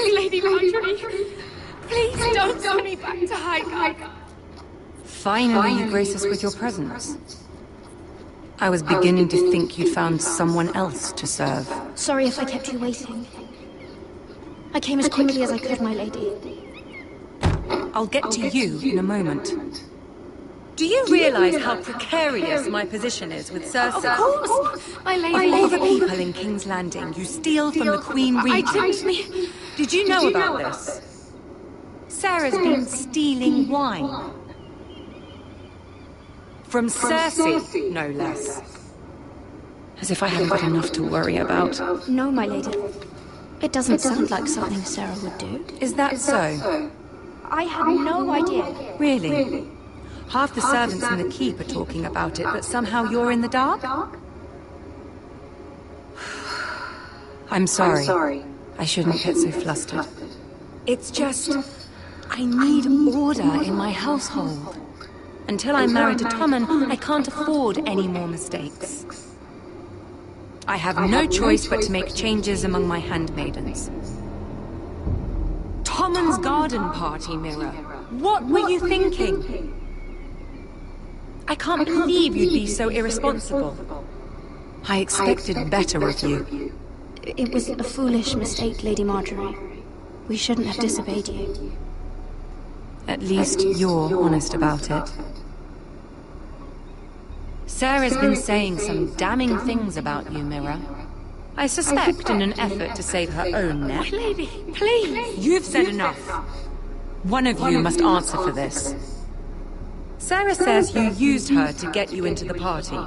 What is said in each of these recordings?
Please, Lady Marjorie. Please don't send me back to Highgarden. Finally, you grace us with your presence. I was beginning to think you'd found someone else to serve. Sorry if I kept you waiting. I came as quickly as I could, my lady. I'll get to you in a moment. Do you realize how precarious my position is with Cersei? Of course, my lady. Of all the people in King's Landing, you steal from the Queen Regent. Did you know about this? Sarah's been stealing wine. From Cersei, no less. As if I haven't got enough to worry about. No, my lady. It doesn't sound like something Sarah would do. Is that so? I had no idea. Really? Half the servants in the keep are talking about it, but somehow you're in the dark? I'm sorry. I shouldn't get so flustered. It's just... I need order in my household. Until I'm married to Tommen, I can't afford any more mistakes. I have no choice but to make changes among my handmaidens. Tommen's garden party, Mira. What were you thinking? I can't believe you'd be so irresponsible. I expected better of you. It was a foolish mistake, Lady Marjorie. We shouldn't have disobeyed you. At least you're honest about it. Sarah's been saying some damning things about you, Mira. I suspect in an effort to save her own neck. My lady, please. You've said enough. One of you must answer for this. Sarah says you used her to get you into the party.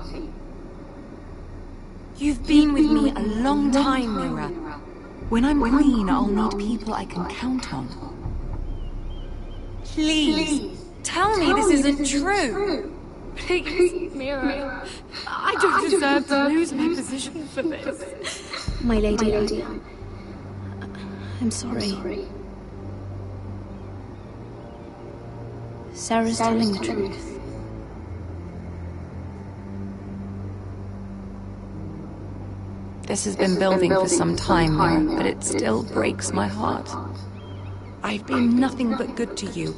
You've been with me a long time, Mira. When I'm queen, I'll need people I can count on. Please, tell me this isn't true. Please, Mira. I don't deserve to lose my position for this. My lady, I'm sorry. Sarah's telling the truth. This has been building for some time, Mira, but it still breaks my heart. I've been nothing but good to you.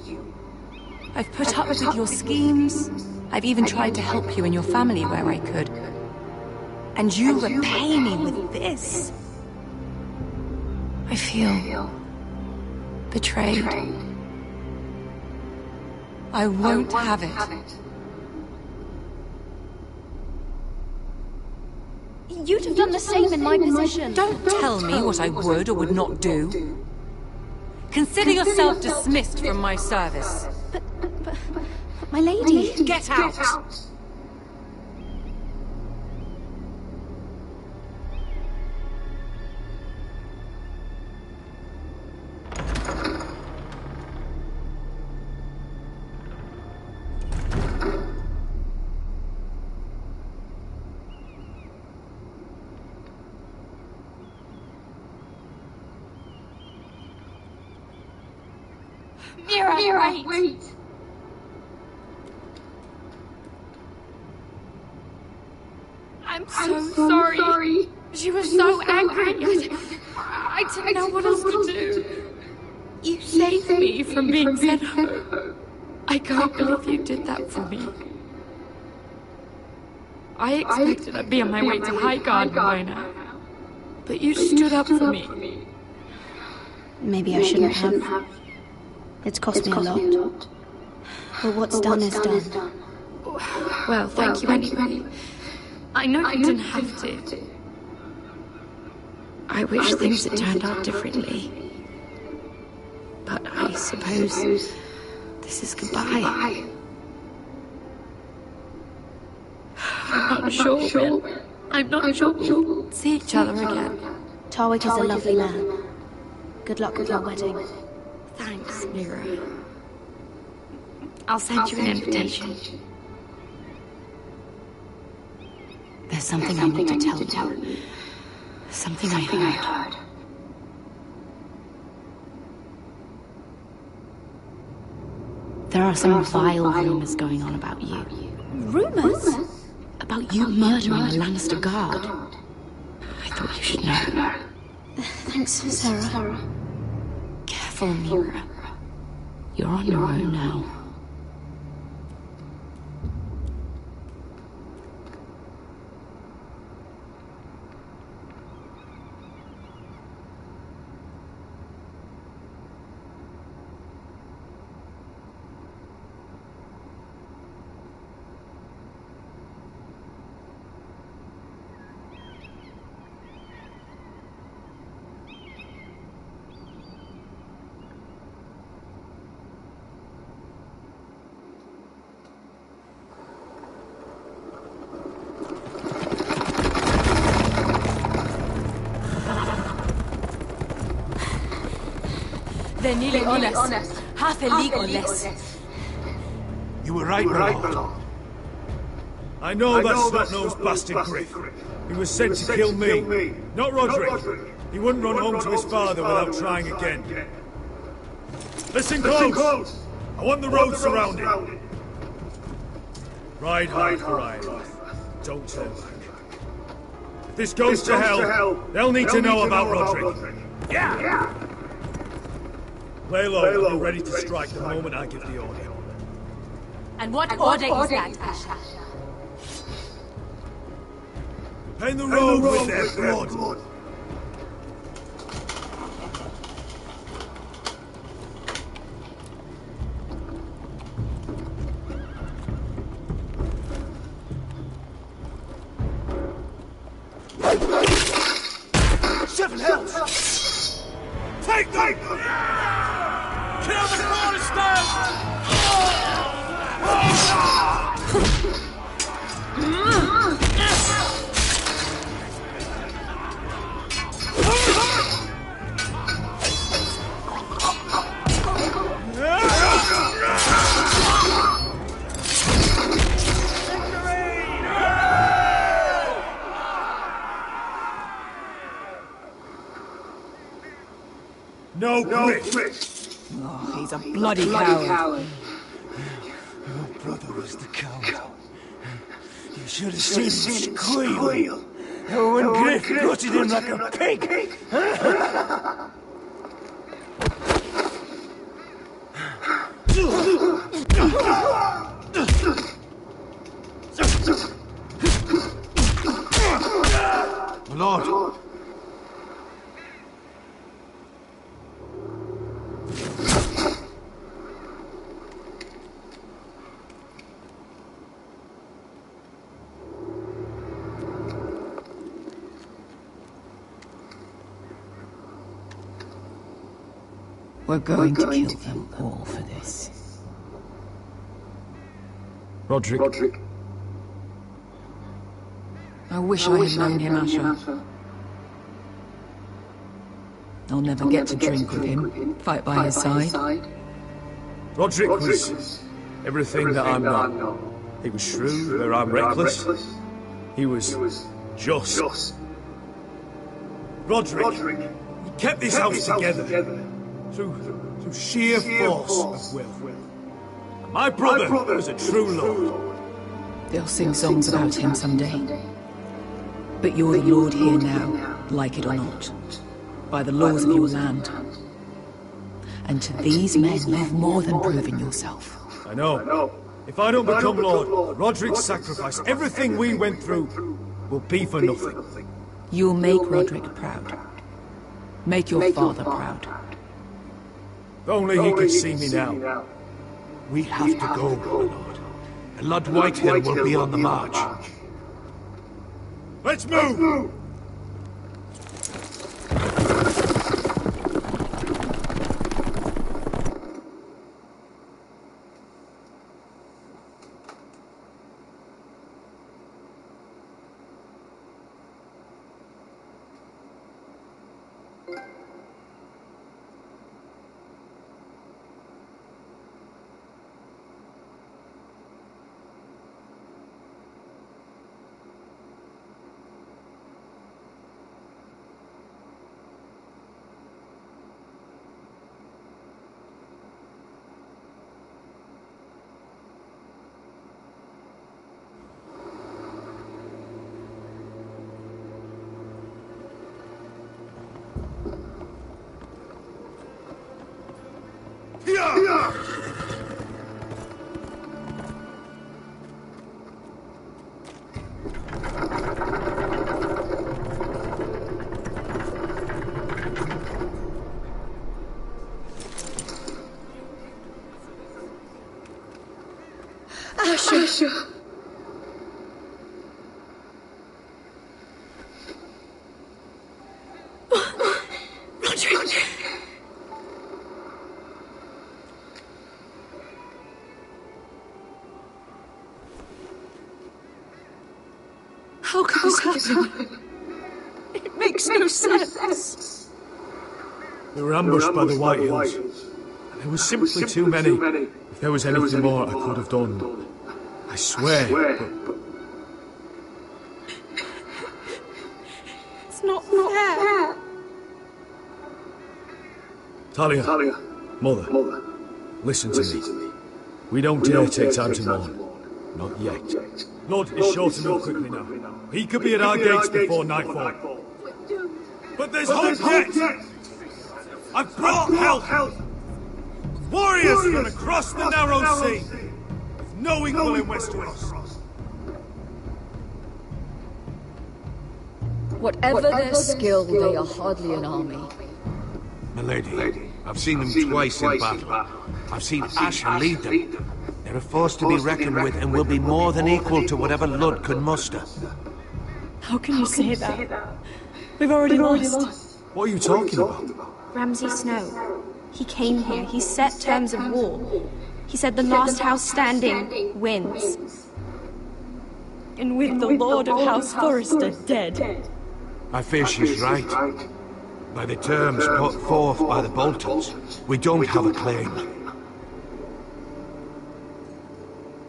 I've put up with your schemes. I've even tried to help you and your family where I could. And you repay me with this. I feel betrayed. I won't have it. You'd have done the same in my position. Don't tell me what I would or would not do. Consider yourself dismissed from my service. But my lady... Get out! Mira, wait. I'm so sorry. She was so angry. I didn't know what else to do. You saved me from being sent home. I can't believe you did that for me. I expected I'd be on my way to Highgarden by now. But you stood up for me. Maybe I shouldn't have. It's cost me a lot. But what's done is done. Well, thank you anyway. I know you didn't have to. I wish things had turned out differently. But I suppose this is goodbye. I'm not sure we'll see each other again. Tarwick is a lovely man. Good luck with your wedding. Thanks, Mira. I'll send you an invitation. There's something I need to tell you. Something I heard. There are some vile rumors going on about you. Rumors? About you murdering a Lannister guard. I thought you should know. Thanks, Sarah. careful, Mira. You're on your own now. They're nearly on us. Half a league or less. You were right, my lord. I know that snot-nosed bastard Griff. He was sent to kill me, not Roderick. He wouldn't run home to his father without trying again. Listen close! I want the road surrounded. Ride hard for Ireland. Don't turn back. If this goes to hell, they'll need to know about Roderick. Yeah! Lay low and be ready to strike the moment I give the order. And what order is that, Asha? Paint the road with their blood. Seven hells! Take them! Kill the foresters! No Chris! Oh, he's a bloody coward. Your brother was the coward. You should have seen him squeal. When Griff gutted him like a pig. My lord. We're going to kill them all for this. Roderick. I wish I had known him, Asha. I'll never get to drink with him, fight by his side. Roderick was everything that I'm not. He was shrewd where I'm reckless. He was just. Roderick, he kept this house together. Through sheer force of will. My brother was a true lord. They'll sing songs about him someday. But you're the lord here now, like it or not, by the laws of your land. And to these men, you've more than proven yourself. I know. If I don't become lord, Roderick's sacrifice, everything we went through, will be for nothing. You'll make Roderick proud. Make your father proud. If only he could see me now. We have to go, my lord. And Lord Whitehill will be on the march. Let's move! Asher. Roderick. How could this happen? It makes no sense. We were ambushed by the White Hills. And there was simply too many. If there was anything more I could have done, I swear, but... It's not fair. Talia, Mother, listen to me. We don't dare take time to mourn. Not yet. Blood is short enough quickly now. He could be at our gates before nightfall. But there's hope yet! I've brought help! Warriors from across the narrow sea! With no equal in Westeros. Whatever their skill, they are hardly an army. Milady, I've seen them twice in battle. I've seen Asher lead them. They're a force to be reckoned with and will be more than equal to whatever Lud can muster. How can you say that? We've already lost. What are you talking about? Ramsay Snow. He came here. He set terms of war. He said the last house standing wins. And with the Lord of House Forrester dead. I fear she's right. By the terms put forth by the Boltons, we don't have a claim.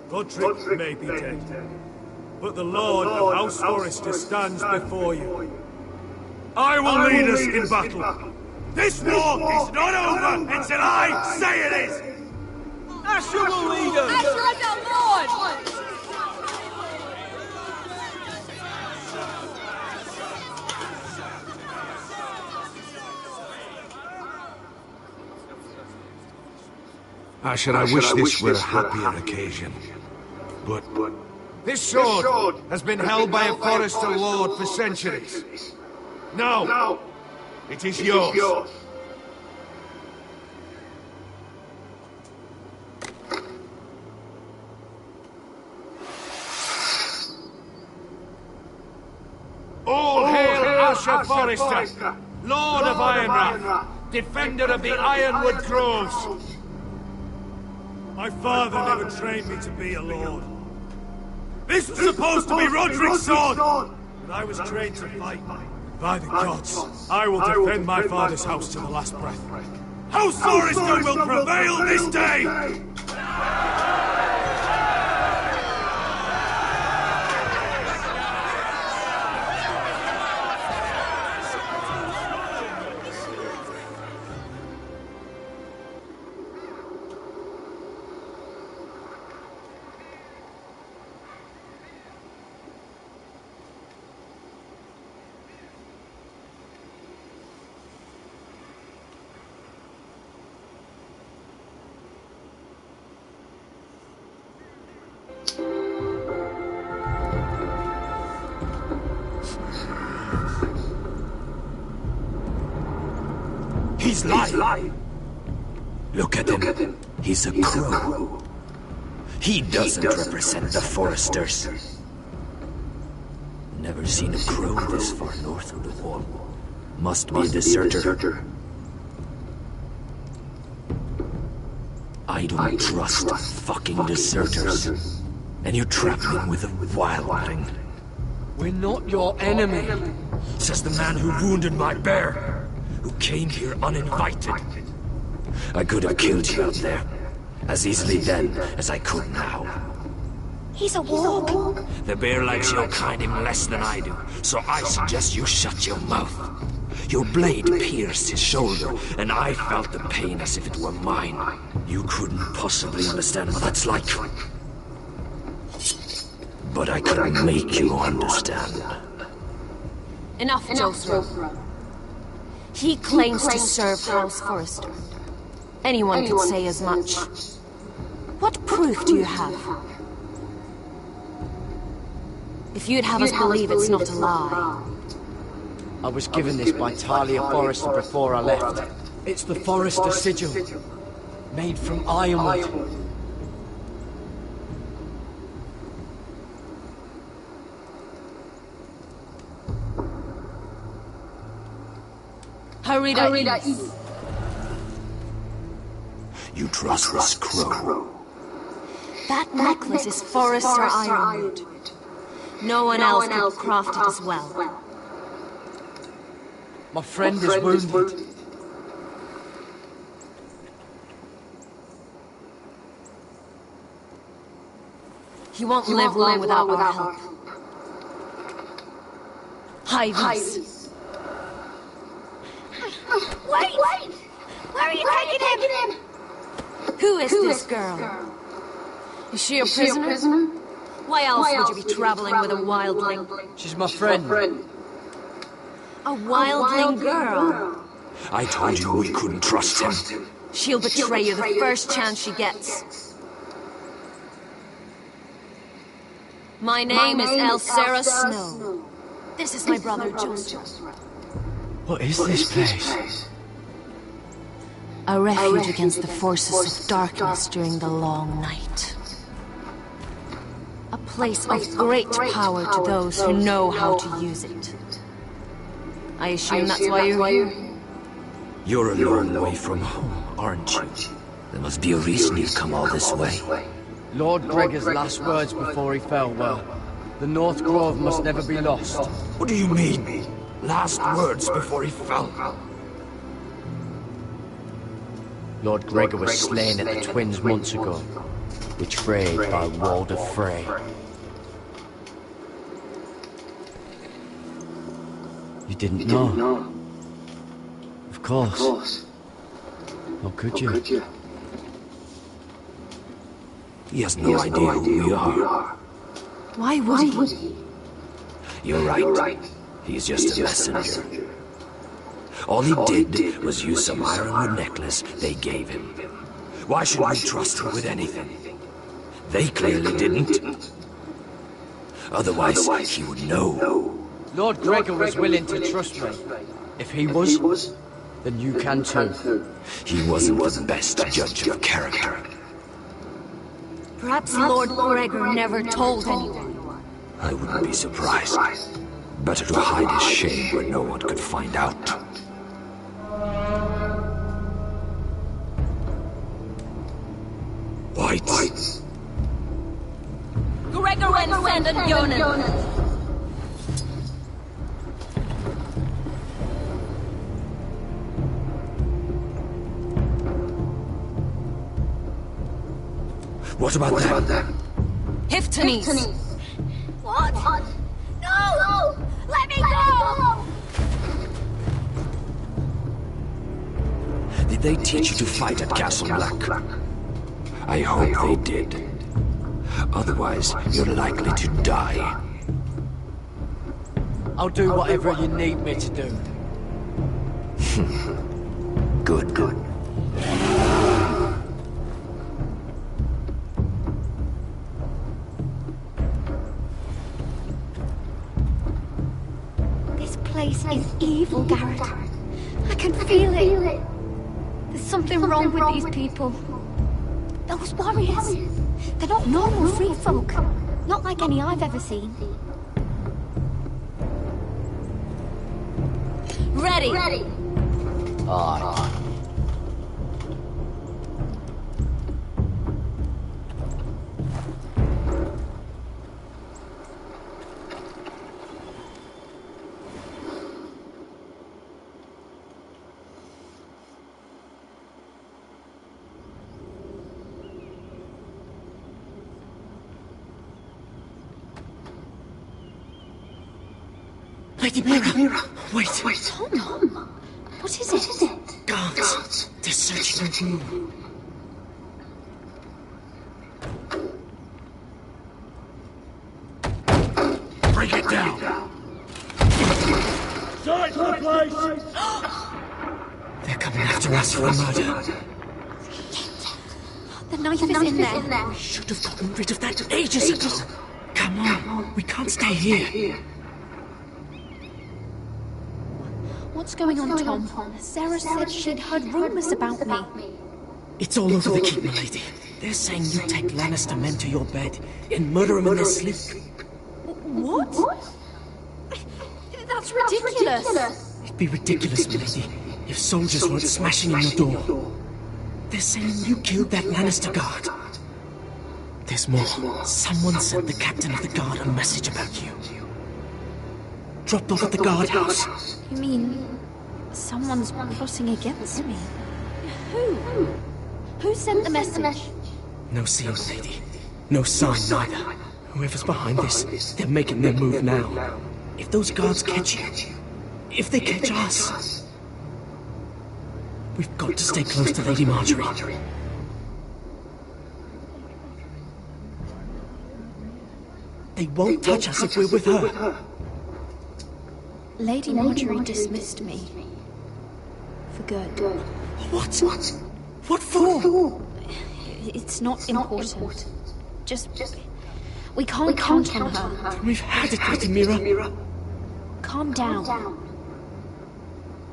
Roderick may be dead, but the Lord of House Forrester stands before you. I will lead us in battle. This war is not over until I say it is! Asher will lead us! Asher and the Lord! Asher, I wish this were a happier occasion. But this sword has been held by a Forrester Lord for centuries. Now, it is yours. All hail Asher Forrester, Lord of Ironrath, defender of the Ironwood Groves. My father never trained me to be a lord. This was supposed to be Roderick's sword, but I was trained to fight. By the gods, I will defend my father's house to the last breath. House Forrester will prevail this day! He's lying. Look at him. He's a crow. He doesn't represent the Foresters. Never seen a crow this far north of the wall. Must be a deserter. I don't trust fucking deserters. And you trap me with a wild thing. We're not your enemy, says the man who wounded my bear, who came here uninvited. I could have killed you out there, as easily then as I could now. He's a warg. The bear likes your kind him less than I do, so I suggest you shut your mouth. Your blade pierced his shoulder, and I felt the pain as if it were mine. You couldn't possibly understand what that's like. But I couldn't make you understand. Enough, Joseph. He claims to serve House Forrester. Anyone could say as much. What proof do you have? If you'd have us believe it's not a lie. I was given this by Talia Forrester before I left. It's the Forrester sigil, made from ironwood. Hurry, You trust this crow? That necklace is Forrester ironwood. No one else could craft it as well. My friend is wounded. He won't live long without our help. Hide these. Wait! Where are you taking him? Who is this girl? Is she a prisoner? Why else would you be traveling with a wildling? She's my friend. A wildling girl? I told you we couldn't trust him. She'll betray you the first chance she gets. My name is Elsera Snow. This is my brother Joseph. What is this place? A refuge against the forces of darkness during the long night. A place of great power to those who know how to use it. I assume that's why you're here? You're a long way from home, aren't you? There must be a reason you've come all this way. Lord Gregor's last words before he fell were, "The North Grove must never be lost." What do you mean? Last words before he fell? Lord Gregor was slain at the Twins months ago, betrayed by Walder Frey. You didn't know? Of course. How could you? He has no idea who we are. Why would he? You're right. He's just a messenger. All he did was use some ironwood necklace they gave him. Why should we trust him with anything? They clearly didn't. Otherwise, he would know. Lord Gregor was willing to trust me. If he was, then you can too. He wasn't the best judge of character. Perhaps Lord Gregor never told anyone. I wouldn't be surprised. Better to hide his shame where no one could find out. White. Gregor and Yonan. What about them? Hiftanes. What? No! Let me go! Did they teach you to fight at Castle Black? I hope they did. Otherwise, you're likely to die. I'll do whatever you need me to do. Good. This place is evil, Garrett. I can feel it. There's something wrong with these people. Those warriors. They're not normal free folk. Not like any I've ever seen. Ready. Aye. Lady Mira. Wait. Tom, what is it? Guards. They're searching the room. Break it down. Search the place! They're coming after us for a murder. The knife is in there. We should have gotten rid of that ages ago. Come on, we can't stay here. What's going on, Tom? Sarah said she'd heard rumors about me. It's all over the keep, milady. They're saying you take Lannister men to your bed and murder them in their sleep. What? That's ridiculous. It'd be ridiculous, milady, if soldiers weren't smashing in your door. They're saying you killed that Lannister guard. There's more. Someone sent the captain of the guard a message about you. Dropped off at the guardhouse. You mean someone's plotting against me? Who? Who sent the message? No seal, lady. No sign, neither. Whoever's behind this, they're making their move now. If those guards catch you, if they catch us, we've got to stay close to Lady Marjorie. They won't touch us if we're with her. Lady Marjorie dismissed me. For good. What? What for? It's not important. Just... We can't count on her. We've had it, Lady Mira. Calm down.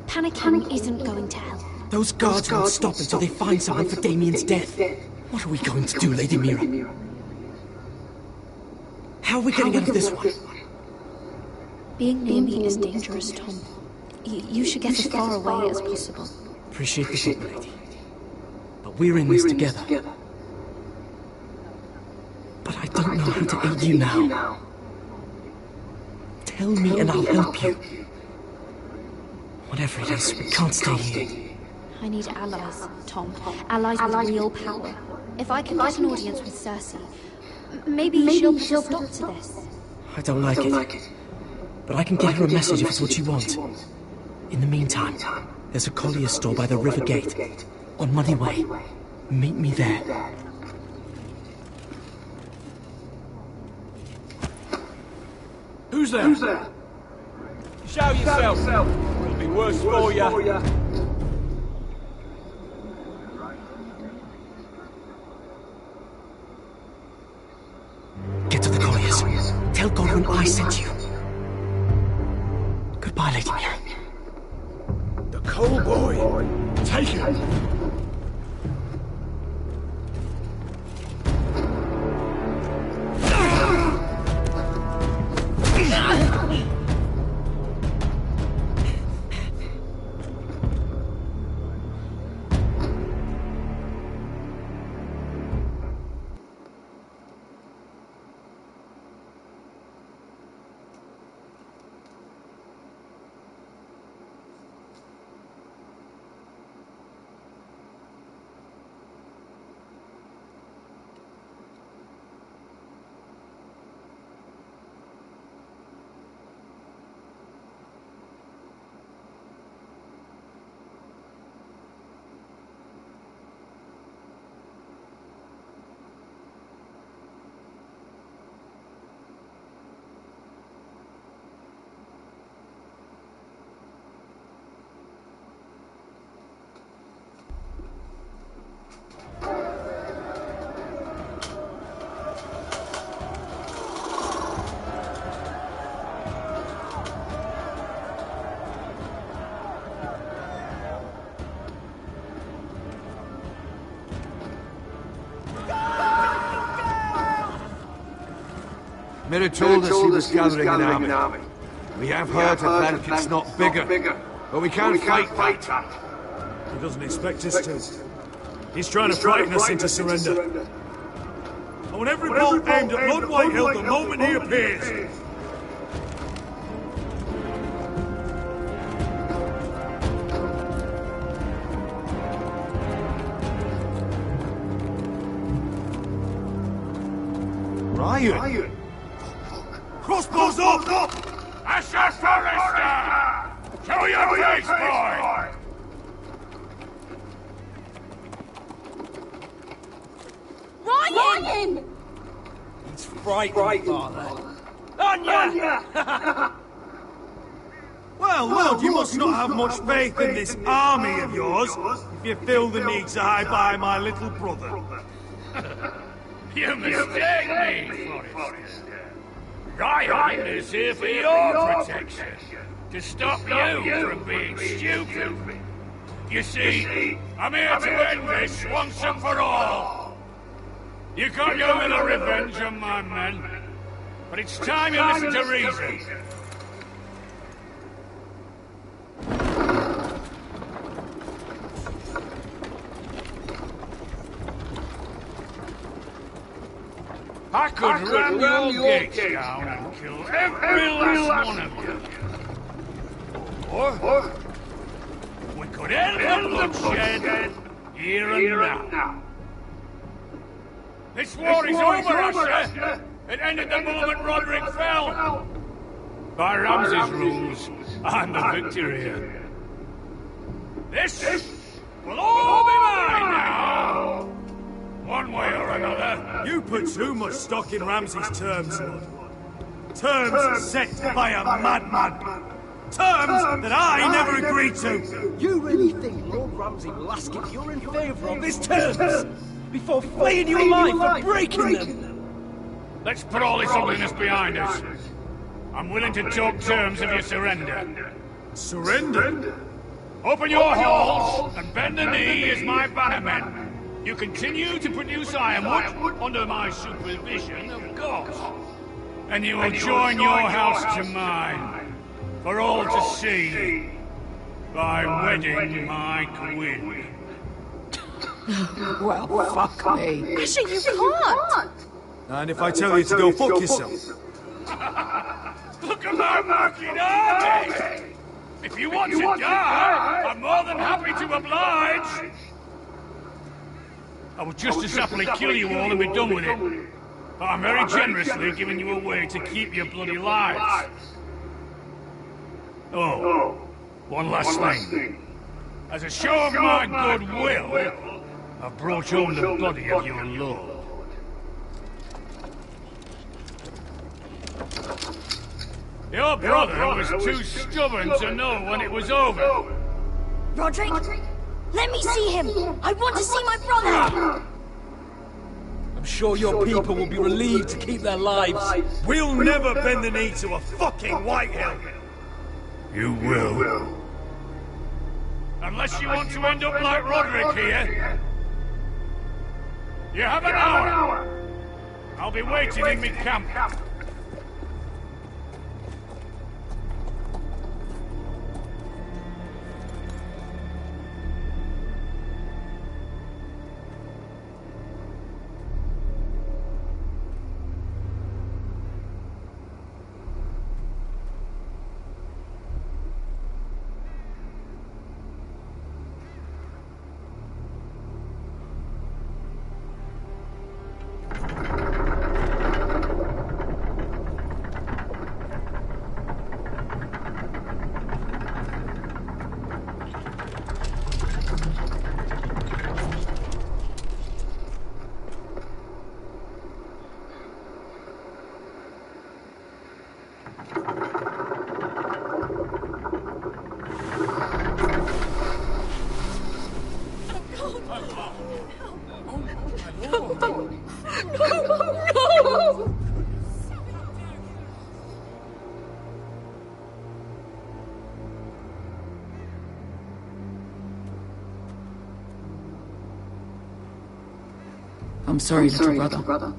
Panicking isn't going to help. Those guards won't stop until they find someone for Damien's death. What are we going to do, Lady Mira? How are we getting out of this one? Being near me is dangerous, Tom. You should get as far away as possible. Appreciate the thought, lady. But we're in this together. But I don't know how to aid you now. Tell me and I'll help you. Whatever it is, we can't stay here. I need allies, Tom. Allies with real power. If I can get an audience with Cersei, maybe she'll put a stop to this. I don't like it. But I can get her a message if it's what you want. In the meantime, there's a collier's store by the river gate, on Muddy Way. Meet me there. Who's there? Show yourself. It'll be worse for you. Get to the colliers. Tell Godwin I sent you. Goodbye, Lady Mira. The coal boy. Take him. Mira told us he was gathering an army. We have heard Atlantic's not bigger, but we can't fight that. He doesn't expect us to. He's trying to frighten us into surrender. I want every bolt aimed at Lord Whitehill the moment he appears. Ryan! Crossbows up! Asher Forrester! Show your face, boy! Ryan! He's frightened, father. On ya! Well, Lord, you must not have much faith in this army of yours if you feel the need to hide by my little brother. You mistake me, Forrester. Ryan is here for your protection. To stop you from being stupid. You see, I'm here to end this once and for all. You can't go with a revenge on my men, but it's time you listen to reason. I could ram your gates down and kill every last one of you. Or we could end the bloodshed here and now. This war is over, Asher. It ended the moment Roderick fell. By Ramsay's rules, I'm the victor here. This will all be mine now. One way or another. You put too much stock in Ramsay's terms, Lord. Terms set by a madman. Terms that I never agreed to. You really think Lord Ramsay will ask if you're in favour of his terms before flaying you alive for breaking them? Let's put all this ugliness behind us. I'm willing to talk terms if you surrender. Surrender? Open your halls and bend the knee as my bannermen. You continue to produce ironwood under my supervision, of course. And you will join your house to mine, for all to see, by wedding my queen. Well, fuck me. Asher, you can't! And if I tell you to go fuck yourself? Look at my marking army! If you want to die, I'm more than happy to oblige. I would just as happily kill you all and be done with it. But I'm very generously giving you a way to keep your bloody lives. Oh, one last thing. As a show of my goodwill, I've brought home the body of your lord. Your brother was too stubborn to know when it was over. Roderick, let me see him! I want to see my brother! I'm sure your people will be relieved to keep their lives. We'll never bend the knee to a fucking Whitehill! You will. Unless you want to end up like Roderick here. You have an hour. I'll be waiting in mid-camp. I'm sorry, little brother.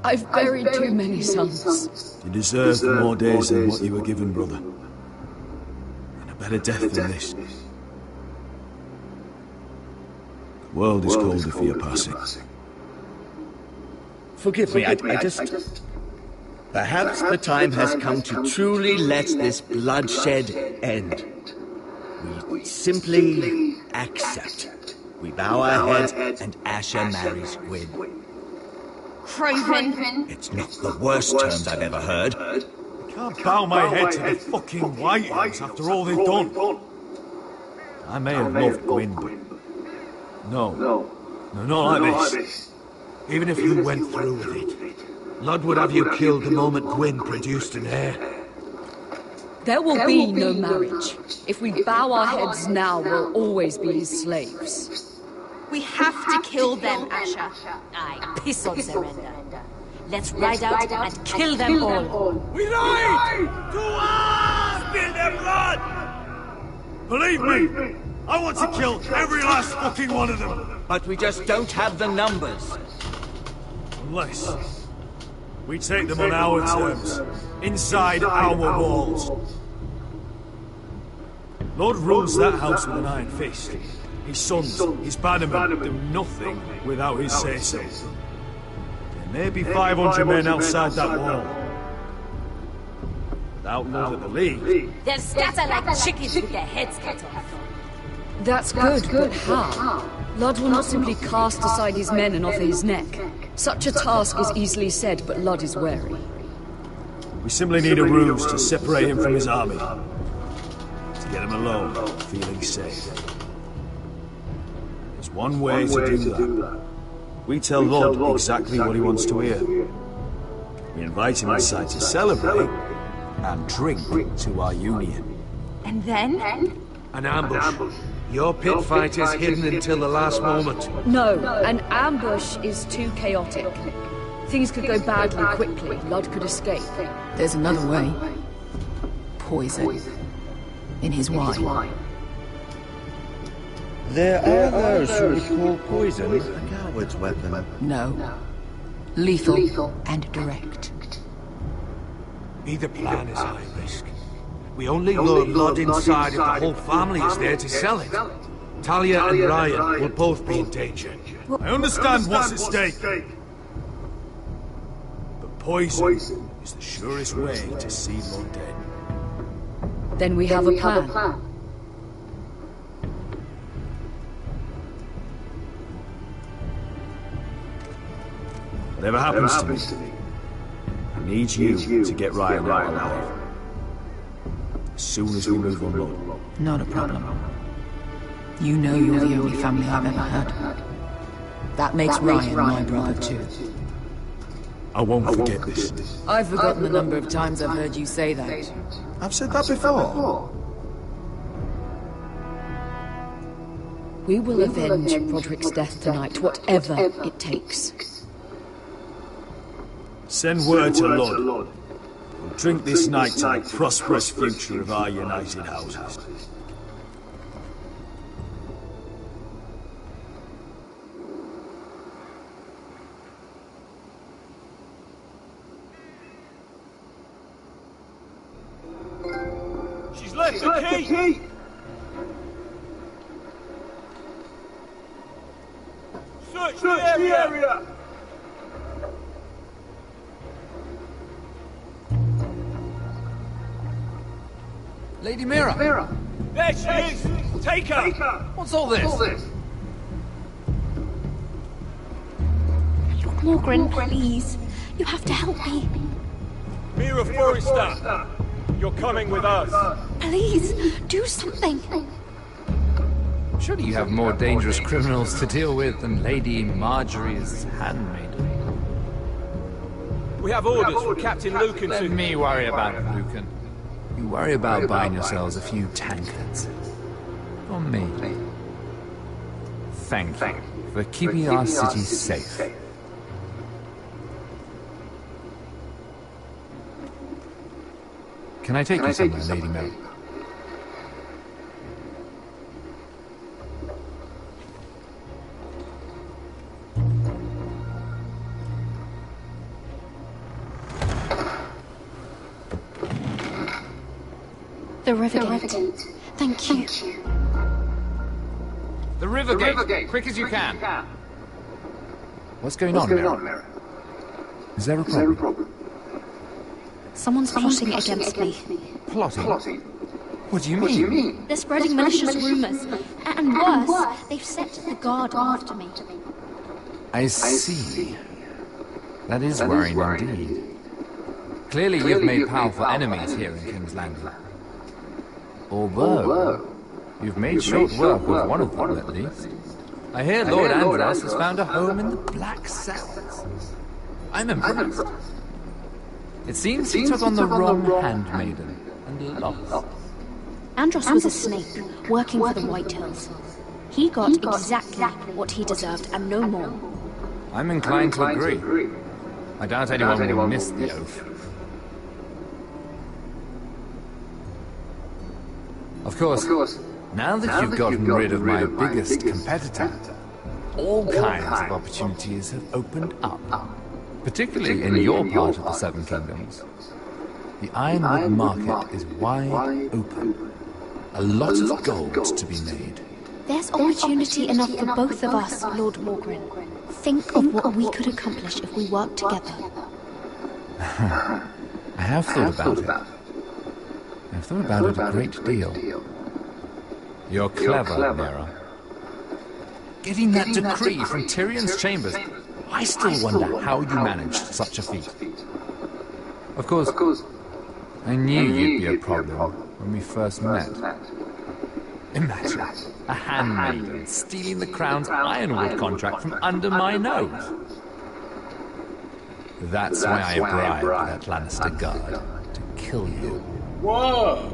I've buried too many sons. You deserved more days than what you were given, brother. And a better death than this. The world is colder for your passing. Forgive me, I just... Perhaps the time has come to truly let this bloodshed end. We simply accept. We bow our heads and Asher marries Gwyn. Craven. It's not the worst terms I've ever heard. I can't bow my head to the fucking Whitehills after all they've done. I may have loved Gwyn, but... No, not like this. Even if you went through with it, Lud would have you killed the moment Gwyn produced an heir. There will be no marriage. If we bow our heads now, we'll always be his slaves. We have to kill them, Asher. Aye, piss on surrender. Let's ride out and kill them all. We ride! To arms! Spill their blood! Believe me, I want to kill every last fucking one of them. But we just don't have the numbers. Unless we take them on our terms, inside our walls. Lord rules that house with an iron fist. His sons, his bannermen, do nothing without his say-so. There may be 500 men outside that wall. Without Lord at the lead. They'll scatter like chickens with their heads cut off. That's good, but how? Lud will not simply cast aside his men and offer his neck. Such a task is easily said, but Lud is wary. We simply need a ruse to separate him from his army. To get him alone, feeling safe. There's one way to do that. We tell Lord exactly what he wants to hear. We invite him inside to celebrate and drink to our union. And then? An ambush. Your pit fight is hidden until the last moment. No, an ambush is too chaotic. Things could go badly quickly. Lud could escape. There's another way. Poison. In his wine. There are those who would call poison a coward's weapon. No. Lethal and direct. Either plan is high risk. We only lure Lud inside if the whole family is there to sell it. Talia and Ryan will both be in danger. I understand what's at stake. But poison is the surest way to see Lord dead. Then we have a plan. Whatever happens to me, I need you to get Ryan out alive. As soon as we move on Lord. Not a problem. You know you're the only family I've ever had. That makes Ryan my brother too. I won't forget this. I've forgotten the number of times I've heard you say that. I've said that before. We will avenge Roderick's death tonight, whatever it takes. Send word to Lord. We'll drink this night to the prosperous future of our united houses. She's left the key! Search the area! Lady Mira! There she is! Take her! What's all this? Lord Morgren, please. You have to help me. Mira Forrester! You're coming with us! Please, do something. Surely you have more dangerous criminals to deal with than Lady Marjorie's handmaid. We have orders from Captain Lucan Let me worry about Lucan. You worry about buying yourselves a few tankards. On me. Thank you for keeping our city safe. Can I take you somewhere, Lady Mary? The river gate. Thank you. The river gate! Quick as you can! What's going on, Mary? Is there a problem? Someone's plotting against me. Plotting? What do you mean? They're spreading malicious rumors. And worse, they've set the guard after me. I see. That is worrying indeed. Clearly you've made powerful enemies here in King's Landing. Although, you've made short work of one of them at least. I hear Lord Andros has found a home in the Black Cells. I'm impressed. It seems he took on the wrong handmaiden, and lost. Andros was a snake, working for the Whitehills. He got exactly what he deserved and no more. I'm inclined to agree. I doubt anyone will miss the oath. Of course, now that you've gotten rid of my biggest competitor, all kinds of opportunities have opened up. Particularly in your part of the Seven Kingdoms. The Ironwood market is wide open. A lot of gold to be made. There's opportunity enough for both of us, Lord Morgren. Think of what we could accomplish if we worked together. I have thought about it. I've thought about it a great deal. You're clever, Mira. Getting that decree from Tyrion's chambers, I still wonder how you managed such a feat. Of course, I knew you'd be a problem when we first met. Imagine a handmaiden stealing the Crown's Ironwood contract from under my nose. That's why I bribed that Lannister guard to kill you. Whoa!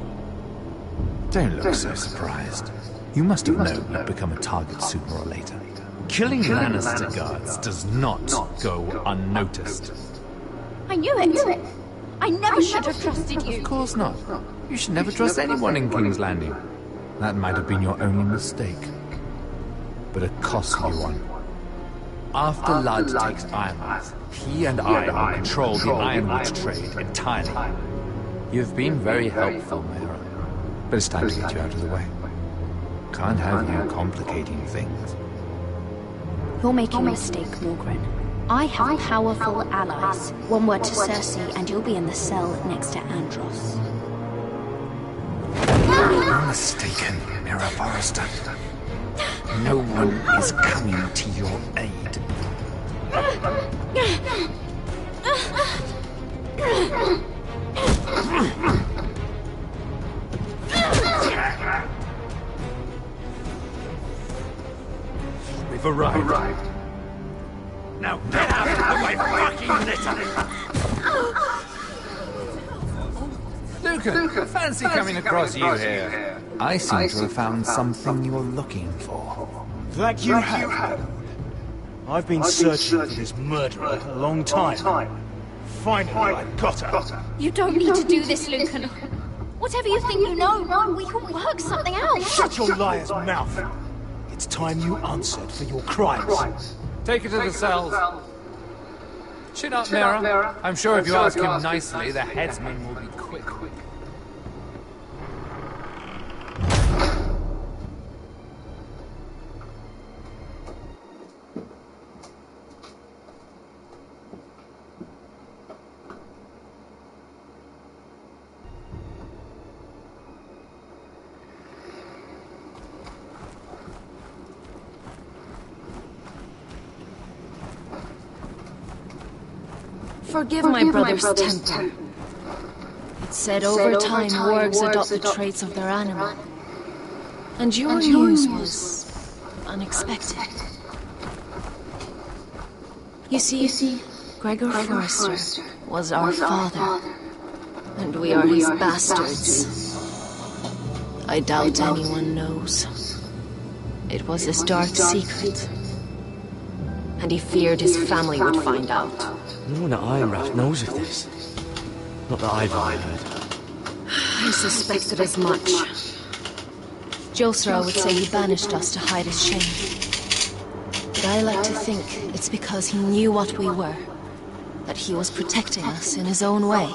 Don't look so surprised. You must have known you'd become a target sooner or later. Killing Lannister guards does not go unnoticed. I knew it. I never should have trusted you. Of course not. You should never trust anyone in King's Landing. That might have been your only mistake. But a costly one. After Ludd takes Ironwood, he and I will control the Ironwood trade entirely. You've been very helpful, Mira. But it's time to get you out of the way. Can't have you complicating things. You're making a mistake, Morgren. I have powerful allies. One word to Cersei and you'll be in the cell next to Andros. You're mistaken, Mira Forrester. No one is coming to your aid. We've arrived. Now get out of my fucking litter! Lucan, fancy coming across you here. I seem to have found something you're looking for. That you have. I've been searching for this murderer a long time. Finally, I got her. You don't need to do this, Lucan. Whatever you think you know, we can work something out. Shut your liar's mouth. It's time you answered for your crimes. Take her to the cells. Chin up, Mira. I'm sure if you ask him nicely, the headsman will be quick. Forgive my brother's temper. It's said over time wargs adopt the traits of their animal. And your news was unexpected. You see, Gregor Forrester was our father, and we are his bastards. I doubt anyone knows. It was his dark secret, and he feared his family would find out. No one at Ironraft knows of this. Not that I've ever heard. I suspected as much. Josra would say he banished us to hide his shame. But I like to think it's because he knew what we were, that he was protecting us in his own way.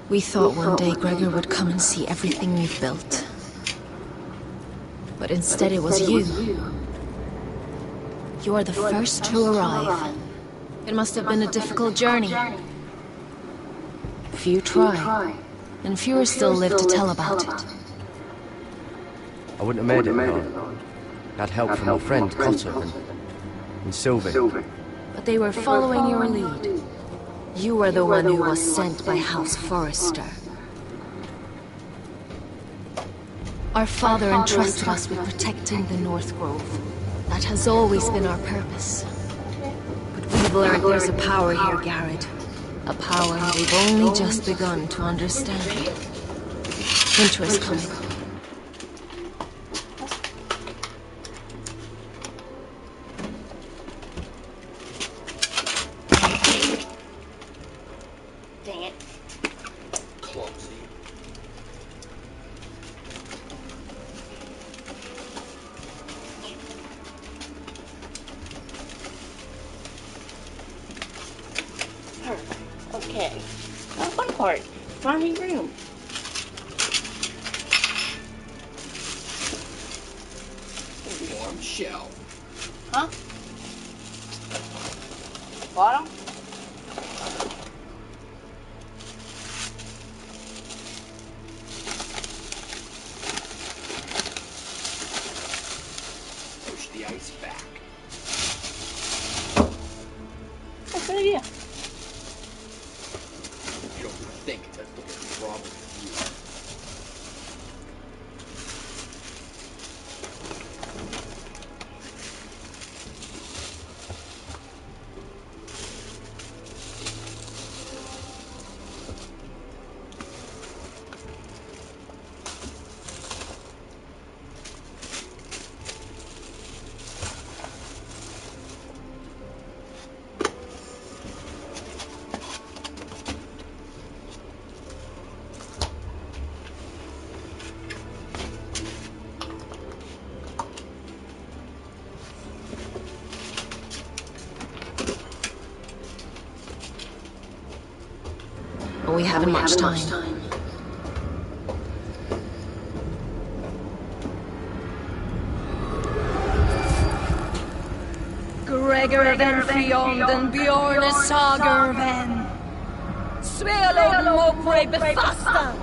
We thought one day Gregor would come and see everything we've built. But instead it was you. You are the first to arrive. It must have been a difficult journey. Few try, and fewer still live to tell about it. I wouldn't have made it alone. I had help from my friend Cotter and Sylvie. But they were following your lead. You were the one who was sent by House Forrester. Our father entrusted us with protecting the North Grove. That has always been our purpose. But we've learned there's a power here, Garrett. A power it We've only just begun to understand. Winter is coming. Dang it. Clumsy. Okay. Now fun part. Finding room. Warm shell. Huh? Bottom? Push the ice back. That's a good idea. You don't think that's what's wrong with We haven't much time. Gregor den Fionden Bjorne Sagerven. Svelo Mopre Befasta.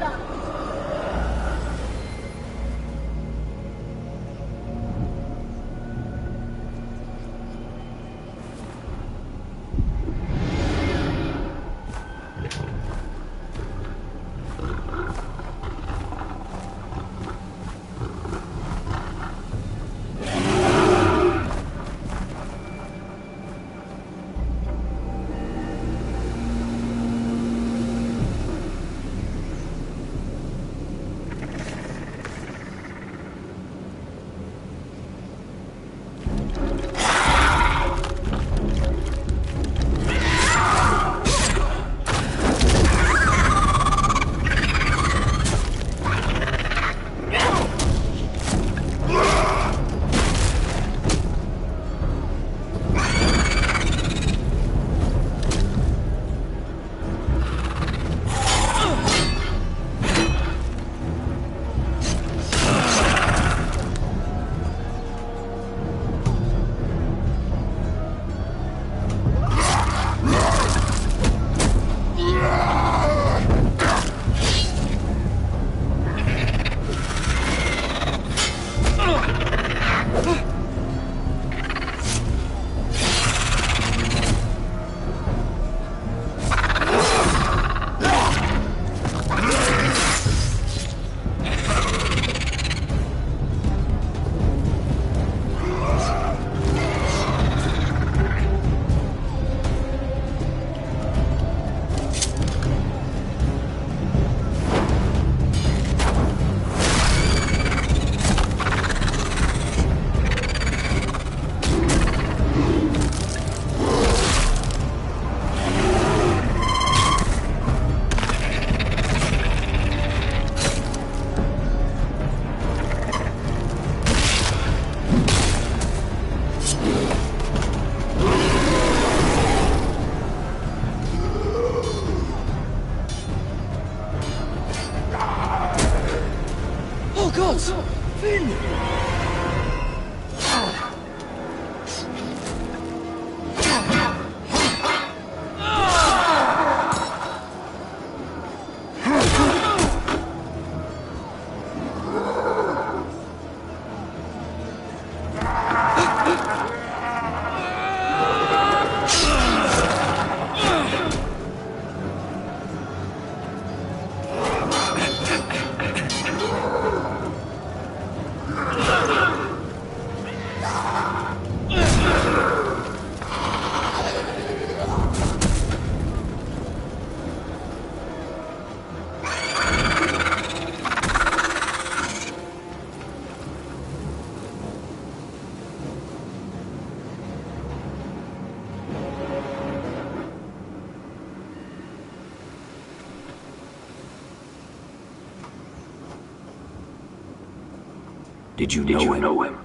Did you know him?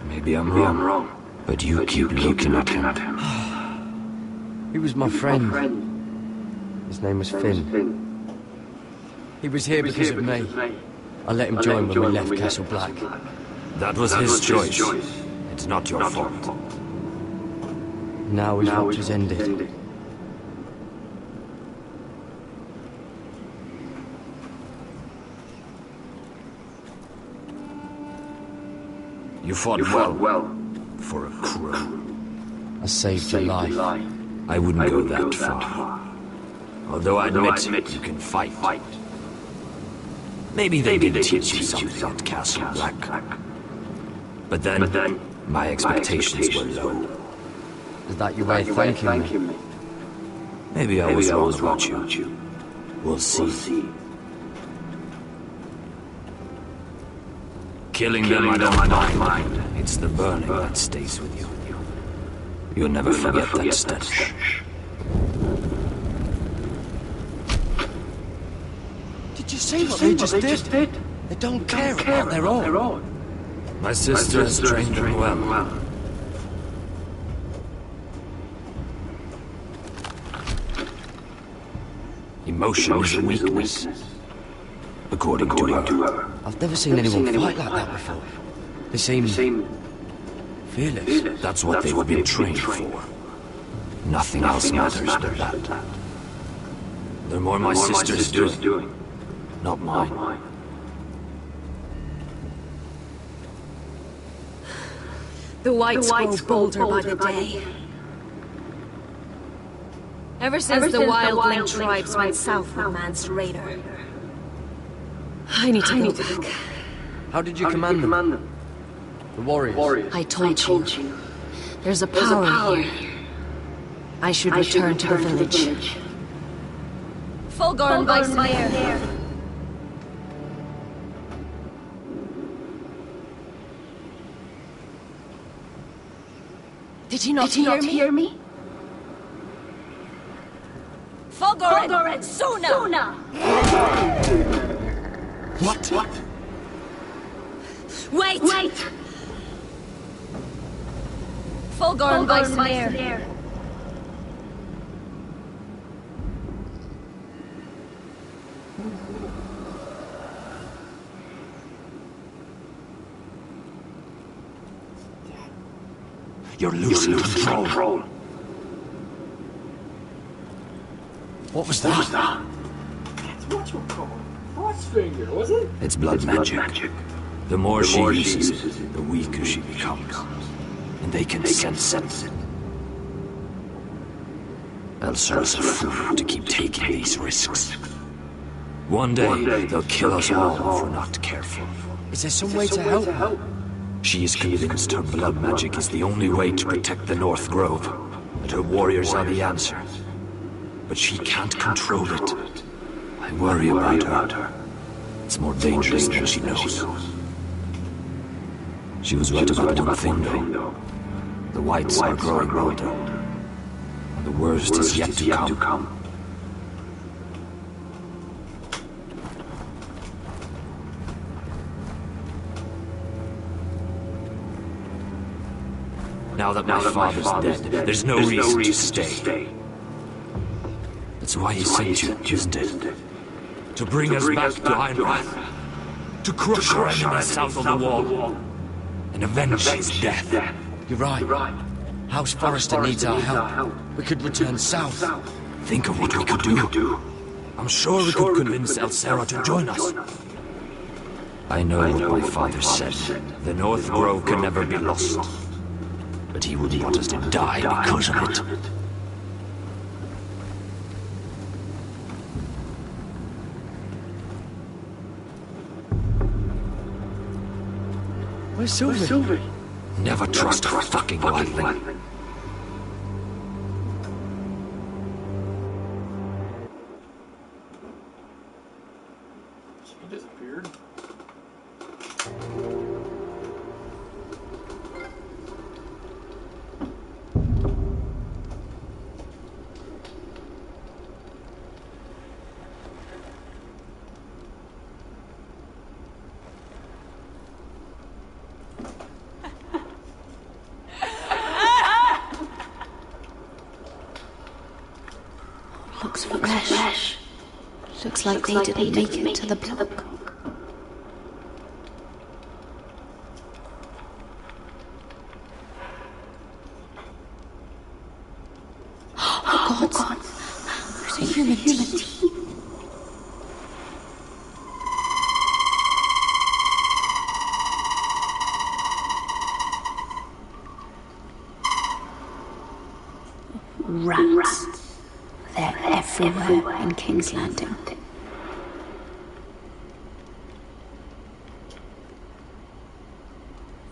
Maybe I'm wrong, but you keep looking at him. He was my friend. His name was Finn. He was here because of me. I let him join when we left Castle Black. That was his choice. It's not your fault. Now his watch has ended. You fought well for a crew. I saved your life. I wouldn't go that far. Although I admit you can fight. Maybe they did teach you something at Castle Black. But then, my expectations were low. Is that your way of thanking me? Maybe I was wrong about you. We'll see. Killing them I don't mind. It's the burning that stays with you. You'll never forget that stench. Did you see what they just did? They don't care about their own. My sister has trained them well. Emotion is a weakness, according to her. I've never seen anyone fight like that before. They seem fearless. That's what they've been trained for. Nothing else matters but that. The more my sister's doing, not mine. The whites grow bolder by the day. Ever since the wildling tribes went south with Man's Raider. I need to go back. How did you command them? The warriors? I told you. There's a power here. I should return to the village. Fulgorn Weissmere. Did you not hear me? Fulgorn Suna! What? Wait! Fulgorn Weissmere. You're losing control. What was that? That's what you call Frostfinger, was it? It's blood magic. The more she uses it, the weaker she becomes. And they can sense it. They'll serve us a fool to keep taking these risks. One day, they'll kill us all if we're not careful. Is there some way to help? She is convinced her blood magic is the only way to protect the North Grove, and her warriors are the answer. But she can't control it. I worry about her. It's more dangerous than she knows. She was right about one thing, though. The whites are growing older. And the worst is yet to come. Now that my father's dead, there's no reason to stay. That's why he sent you, isn't it? To bring us back to Ironpath. To crush our enemy south of the wall. And avenge his death. You're right. House Forrester needs our help. We could return south. Think of what we could do. I'm sure we could convince El Serra to join us. I know what my father said. The North Grove can never be lost. But he wouldn't want us to die because of it. Where's Sylvie? Never trust a fucking wildling. She disappeared. fresh. Looks like they didn't make it to the block. Oh God! Those are human teeth. Rats. They're everywhere in King's Landing.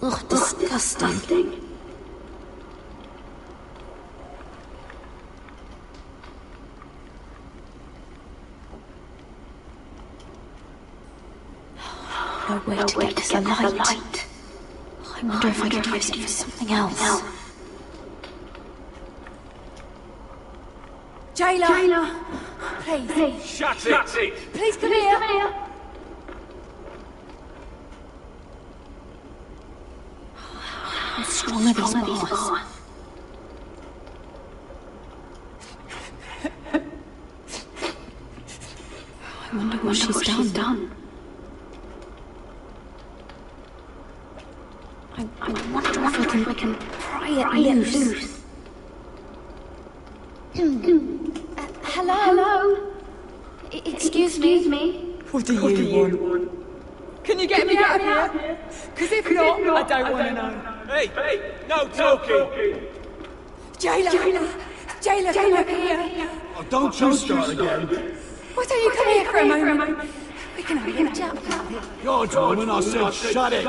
Ugh, disgusting. No way to get this alight. I wonder if I could use it for something else. Jailer! Please. Shut it! Please come here. How strong are these bars? I wonder what she's done. I wonder if I can pry it loose. Hello? Excuse me? What do you want? Can you get me out of here? Because if not, I don't want to know. Hey, no talking! Jailer, come over here. Oh, don't you start again. Why don't you come here for a moment? We can have a little chat about it. God, woman, I said shut it.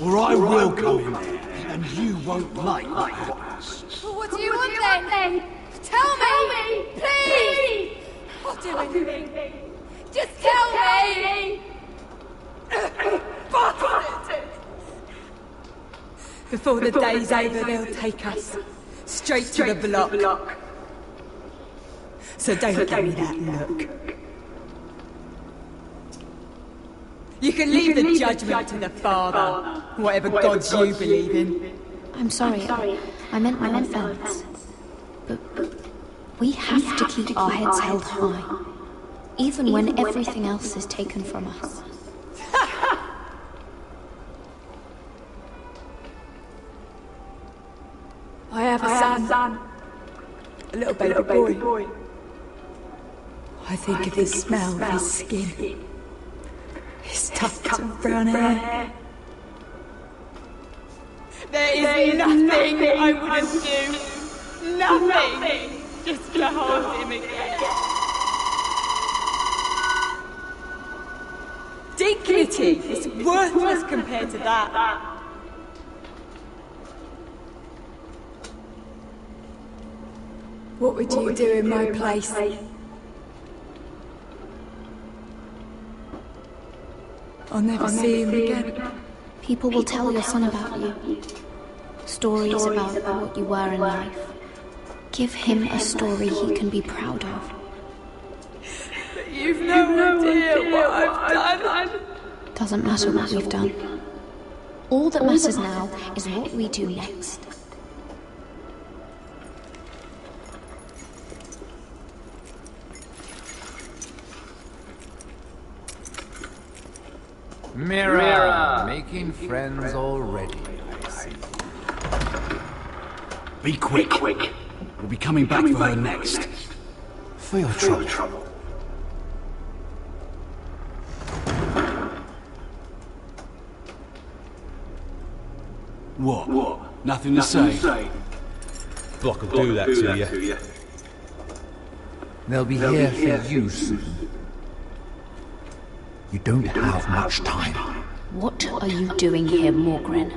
Or I will go in there, and you won't like what happens. Well, what do you want then? Tell me! Please! I'll do anything. Just tell me! Before the day's over, they'll take us straight to the block. So don't give me that look. You can leave the judgment to the Father, whatever gods you believe in. I'm sorry. I meant no offense. But we have to keep our heads held high, even when everything else is taken from us. I have a son. A little baby boy. I think of the smell of his skin. His tufts of brown hair. There is nothing I wouldn't do. Nothing. Just to hold him again. Dignity is worthless compared to that. What would you do in my place? I'll never see him again. People will tell your son about you. Stories about what you were in life. Give him a story he can be proud of. But you've no idea what I've done. Doesn't matter what we've done. All that matters now is what we do next. Mira, making friends already, I see. Be quick. We'll be coming back for her next. For your trouble. What? Nothing to say? Block will do that to you. They'll be here for you soon. You don't have much time. What are you doing here, Morgren?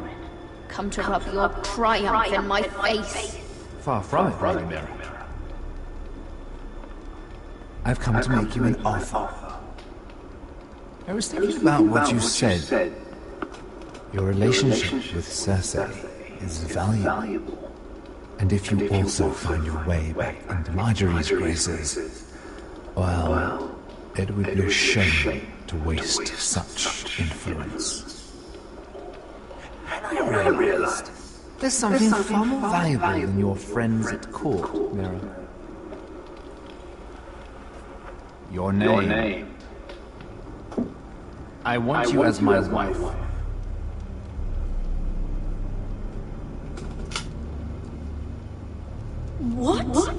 Come to rub your triumph in my face. Far from it, Lady Mira. I've come to make you an offer. I was thinking about what you said. Your relationship with Cersei is valuable. And if you also find your way back into Marjorie's graces, well, it would be a shame to waste such influence. And I realized there's something far more valuable than your friends at court, Mira. Your name. I want you as my wife. What?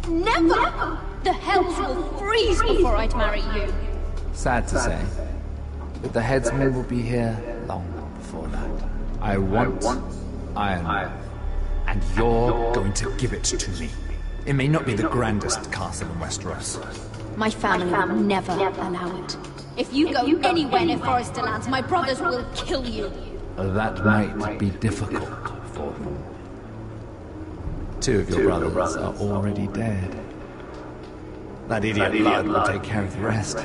Never! The hells will freeze before I'd marry you. Sad to say, but the headsman will be here long before that. I want Iron Earth, and you're going to give it to me. It may not be the grandest castle in Westeros. My family will never allow it. If you go anywhere near Forester Lands, my brothers will kill you. That might be difficult for them. 2 of your brothers are already dead. That idiot Lud will take care of the rest.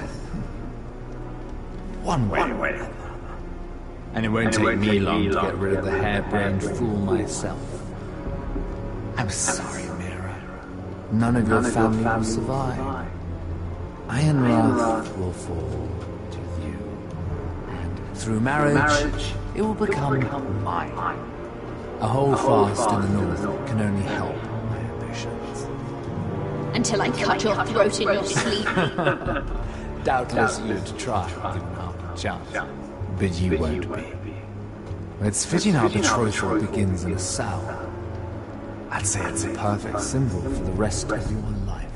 One way or another. And it won't take me long to get rid of the harebrained fool myself. I'm sorry, Mira. None of your family will survive. Ironrath will fall to you. And through marriage, it will become mine. A whole fast in the north can only help my ambitions. Until I cut your throat in your sleep. Doubtless you'd try, given half a chance. But you won't be. It's fitting our betrothal begins in a cell. I'd say it's a perfect symbol for the rest of your life.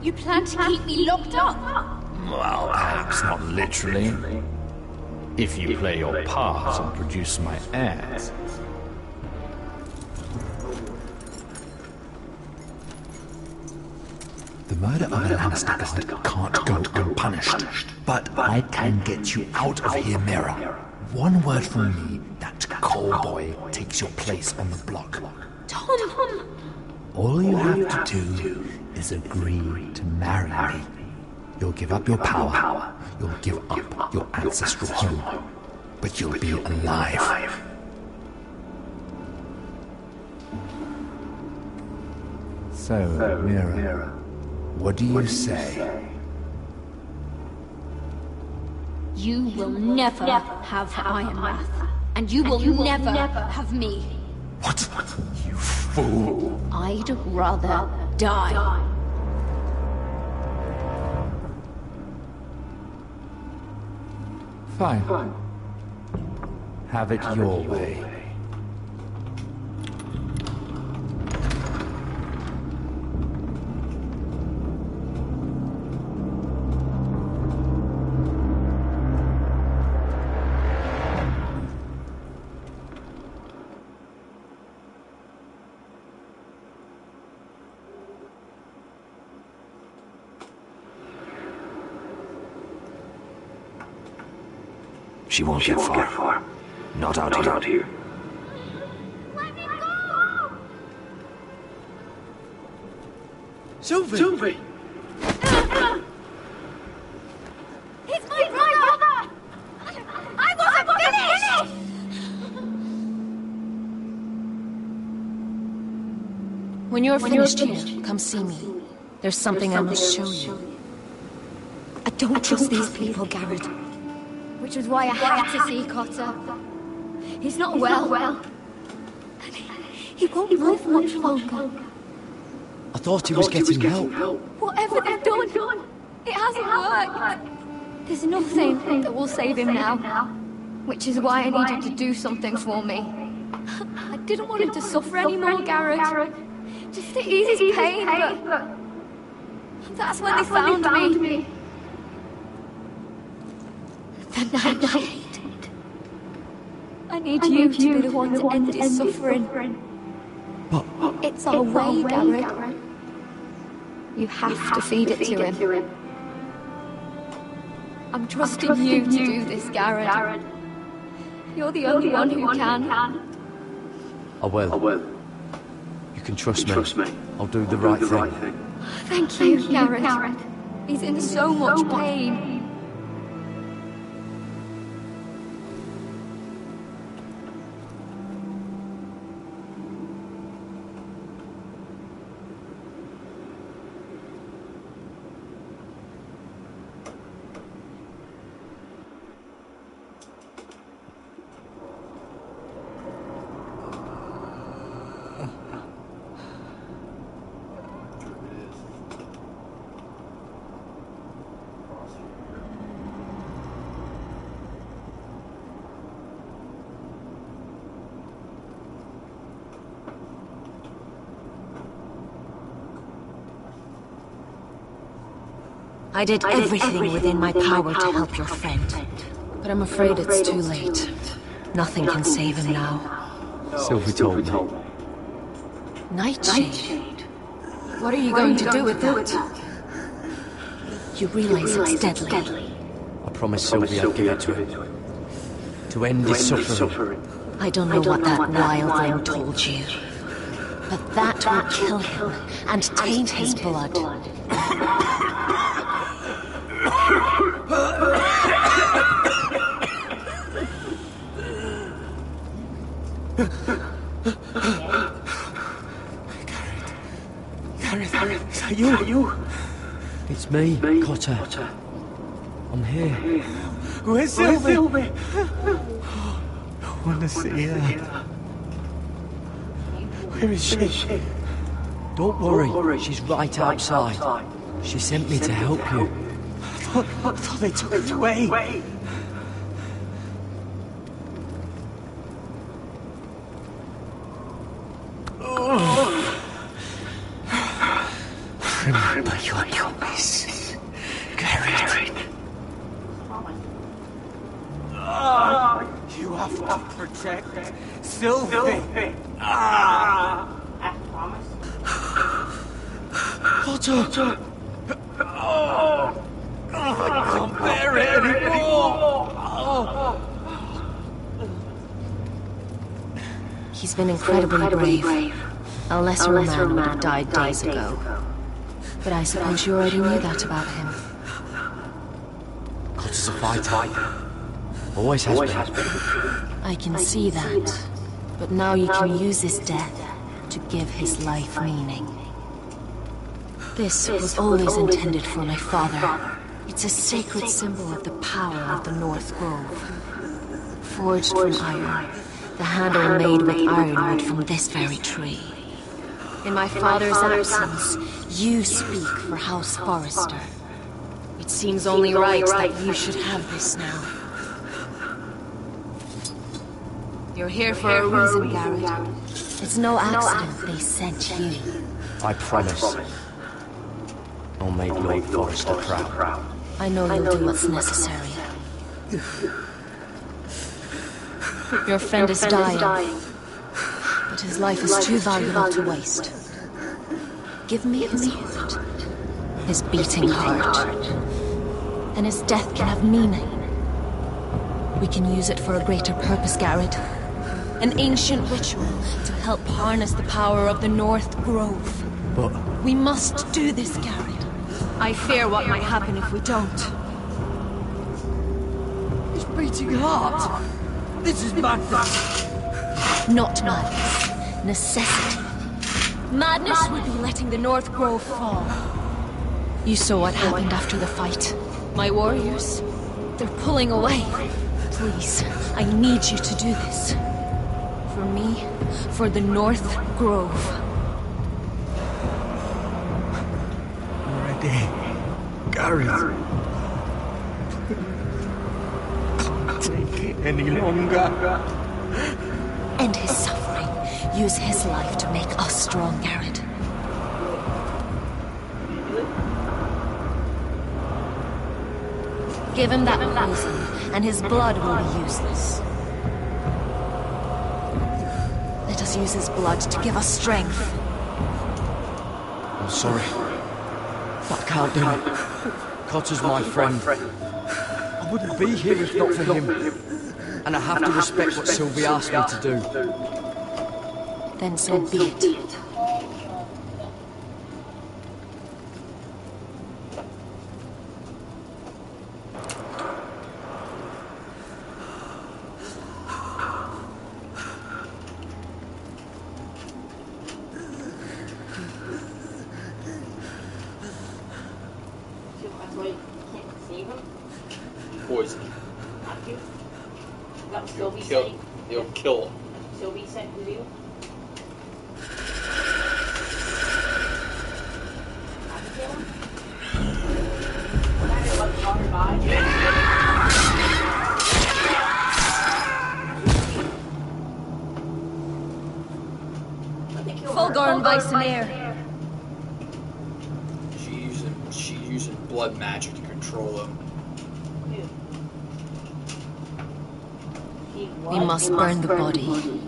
You plan to keep me locked up? Well, perhaps not literally. If you play your part and produce my heirs. The murder of a Lannister guard can't go unpunished. But I can get you out of here, Mira. One word from me, that coal boy takes your place on the block. Tom! All you have to do is agree to marry me. You'll give up your power. You'll give up your ancestral home. But you'll be alive. So, Mira, what do you say? You will never have Ironrath. And you will never have me. What? You fool! I'd rather die. Fine. Have it your way. She won't get far. Not out here. Let me go! Sylvie! He's my brother! I wasn't finished! When you're finished here, come see me. There's something I must show you. I don't trust these people, Garrett. Which is why I had to see Cotter. He's not well. And he won't live much longer. I thought he was getting help. Whatever they've done, it hasn't worked. There's nothing that will save him now. Which is why I need you to do something for me. I didn't want him to suffer anymore, Garrett. Just to ease his pain, but that's when they found me. The night shade. I need you to be the one to end his suffering. But It's our way, Garrett. You have to feed it to him. I'm trusting you to do this, Garrett. You're the only one who can. I will. You can trust me. I'll do the right thing. Thank you, Garrett. He's in so much pain. I did everything within my power to help your friend. But I'm afraid it's too late. Nothing can save him now. Sylvie told me. Nightshade? What are you going to do with that? You realize it's deadly. I promised Sylvie I'd give it to him. To end his suffering. I don't know what that wildling told you. But that will kill him and taint his blood. Gareth, is that you? It's me, Cotter. I'm here. Where's Sylvie? I want to see her. Where is she? Don't worry, she's right outside. She sent me to help you. I thought they took her away. Remember your promise, Gareth. You have to protect Sylvie. I promise. Cotter! I can't bear it anymore. He's been incredibly brave. A lesser man would have died days ago. But I suppose you already knew that about him. Cotter's a fighter. Always has been. I can see that. But now you can use his death to give his life meaning. This was always intended for my father. It's a sacred symbol of the power of the North Grove. Forged from iron, the handle made with ironwood from this very tree. In my father's absence, you speak for House Forrester. It seems only right that you should have this now. You're here for a reason, Garrett. It's no accident they sent you. I promise. I'll make Lord Forrester proud. I know you'll do what's necessary. Your friend is dying, but his life is too valuable to waste. Give me his heart, his beating heart, and his death can have meaning. We can use it for a greater purpose, Garrett. An ancient ritual to help harness the power of the North Grove. But we must do this, Garrett. I fear what might happen if we don't. his beating heart. This is madness. Not madness. Necessity. Madness would be letting the North Grove fall. You saw what happened after the fight. My warriors, they're pulling away. Please, I need you to do this. For me, for the North Grove. Ready, Gareth. Can't take it any longer. End his suffering. Use his life to make us strong, Garrett. Give him that poison, and his blood will be useless. Let us use his blood to give us strength. I'm sorry, but I can't do it. Cotter's my friend. I wouldn't be here if not for him. And I have to respect what Sylvie asked me to do. Then so be it. Poison. It'll kill him. Sylvie sent you? Fulgor and Vicemair. She's using blood blood magic to control him. We must burn the body.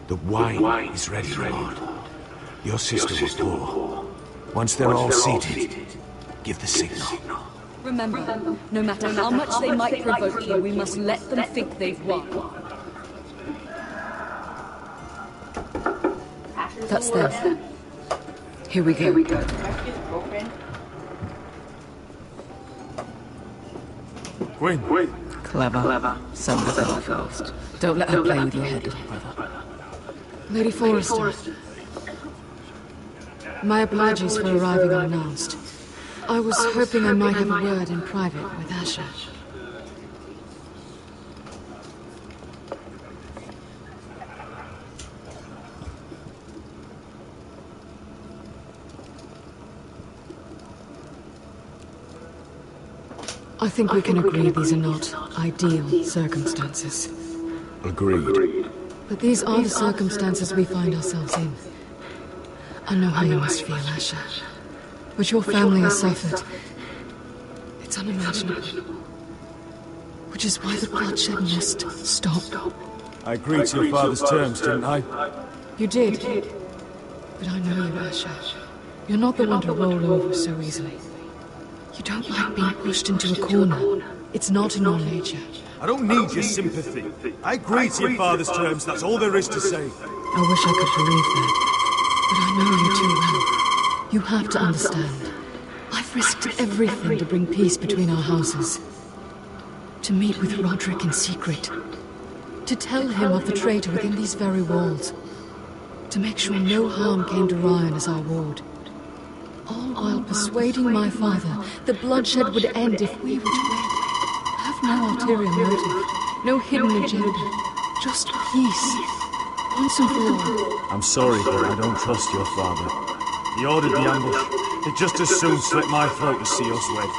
The wine is ready, Lord. Your sister will pour. Once they're all seated, give the signal. Remember, no matter how much they might provoke you, we must let them think they've won. That's them. Here we go. Gwyn. Clever. Son of a first. Don't let her play with your head, little brother. Lady Forrester. My apologies for arriving unannounced. I was hoping I might have a word in private with Asher. I think we can agree these are not ideal circumstances. Agreed. But these are the circumstances we find ourselves in. I know how you must feel, Asher. But your family has suffered. It's unimaginable. Which is why the bloodshed must stop. I agreed to your father's terms, didn't I? You did. But I know you, Asher. You're not the one to roll over so easily. You don't like being pushed into a corner. It's not in your nature. I don't need your sympathy. I agreed to your father's terms, that's all there is to say. I wish I could believe that. But I know you too well. You have to understand. I've risked everything to bring peace between our houses. To meet with Roderick in secret. To tell him of the traitor within these very walls. To make sure no harm came to Ryan as our ward. All while persuading my father that bloodshed would end if we were to wed. Have no ulterior motive, no hidden agenda. Just peace. Once and for all. I'm sorry, but I don't trust your father. He ordered the ambush. He'd just as soon slit my throat to see us wed.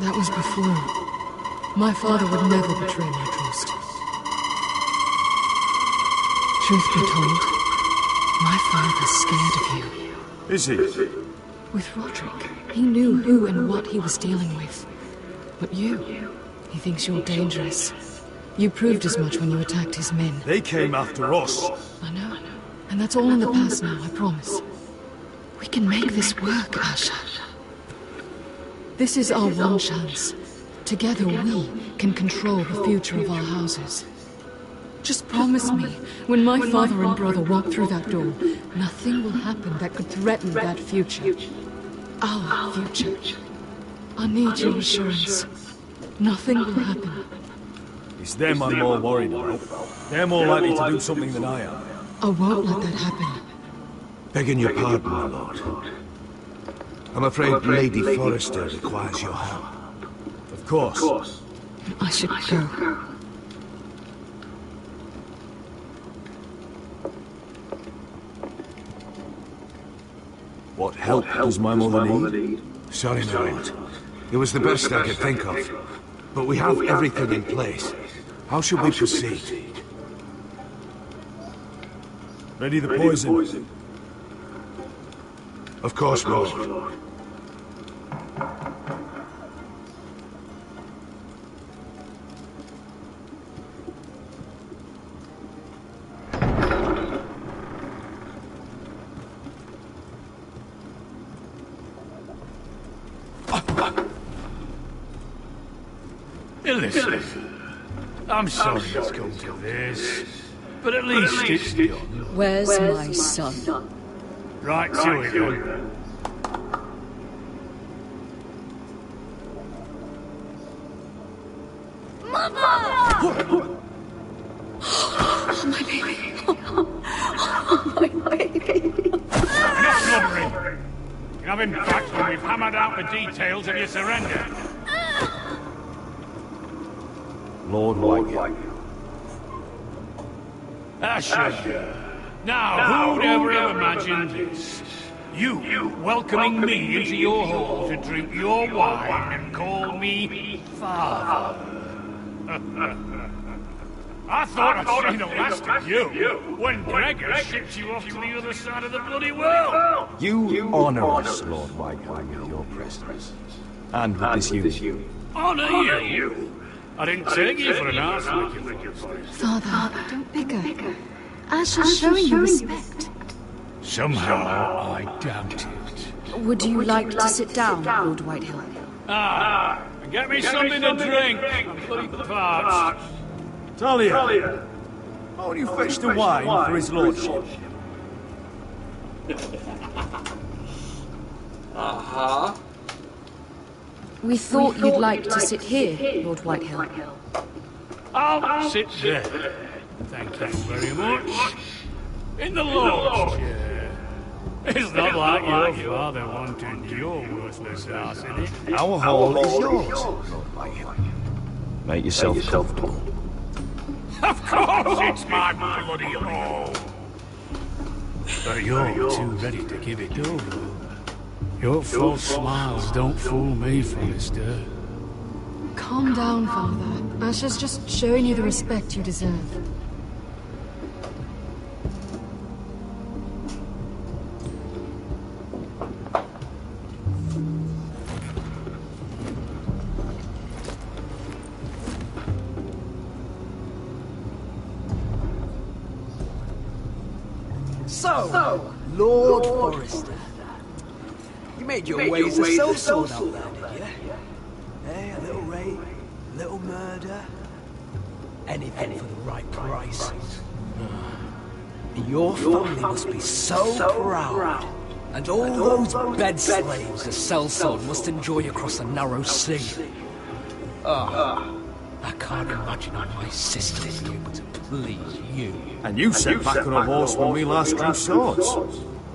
That was before. My father would never betray my trust. Truth be told, my father's scared of you. Is he? With Roderick, he knew who and what he was dealing with. But you, he thinks you're dangerous. You proved as much when you attacked his men. They came after us. I know. And that's all in the past now, I promise. We can make this work, Asher. This is our one chance. Together we can control the future of our houses. Just promise me, when my father and brother walk through that door, nothing will happen that could threaten that future. Our future. I need your assurance. Nothing will happen. It's them I'm more worried about. They're more likely to do something than I am. I won't let that happen. Begging your pardon, my lord. I'm afraid Lady Forrester requires your help. Of course. I should go. What help does my mother need? Sorry, my lord. It was the best I could think of. But we have everything in place. How shall we proceed? Ready the poison? Of course, my lord. Listen, I'm sorry it's come to this, but at least it's done. Where's my son? Right to it, then. Mother! Oh, my baby. Oh, my baby. Enough blubbering. You have him back when we've hammered out the details of your surrender. Lord Whitehill. Asher. Now, who'd ever have imagined this? You welcoming me into your hall to drink your wine and call me father. I thought I'd seen the last of you when Gregor shipped you off to the other side of the bloody world. You honor us, Lord Whitehill, with your presence. And with this union. Honor you? I didn't take you for an arse-wicked. Father, don't bicker. Asher's showing you respect. Somehow I doubt it. Would you like to sit down, Lord Whitehill? Get me something to drink. I'm bloody parched. Talia, why don't you fetch the wine for his lordship? We thought you'd like to sit here, Lord Whitehill. I'll sit there. Thank you very much. In the Lord's chair. It's not like your father wanted your worthless ass in it. Our hall is yours, Lord Whitehill. Make yourself comfortable. Of course it's my bloody hall. But you're too ready to give it over. Your false smiles don't fool me, Forrester. Calm down, Father. Asher's just showing you the respect you deserve. So, Lord Forrester, you made your way as a sellsword up there, did you? Eh, a little rape, a little murder, anything for the right price. Your family must be so proud. And all those bed slaves a sellsword must enjoy across the narrow sea. I can't imagine how my sister would be able to please you. And you sat back on a horse when we last drew swords.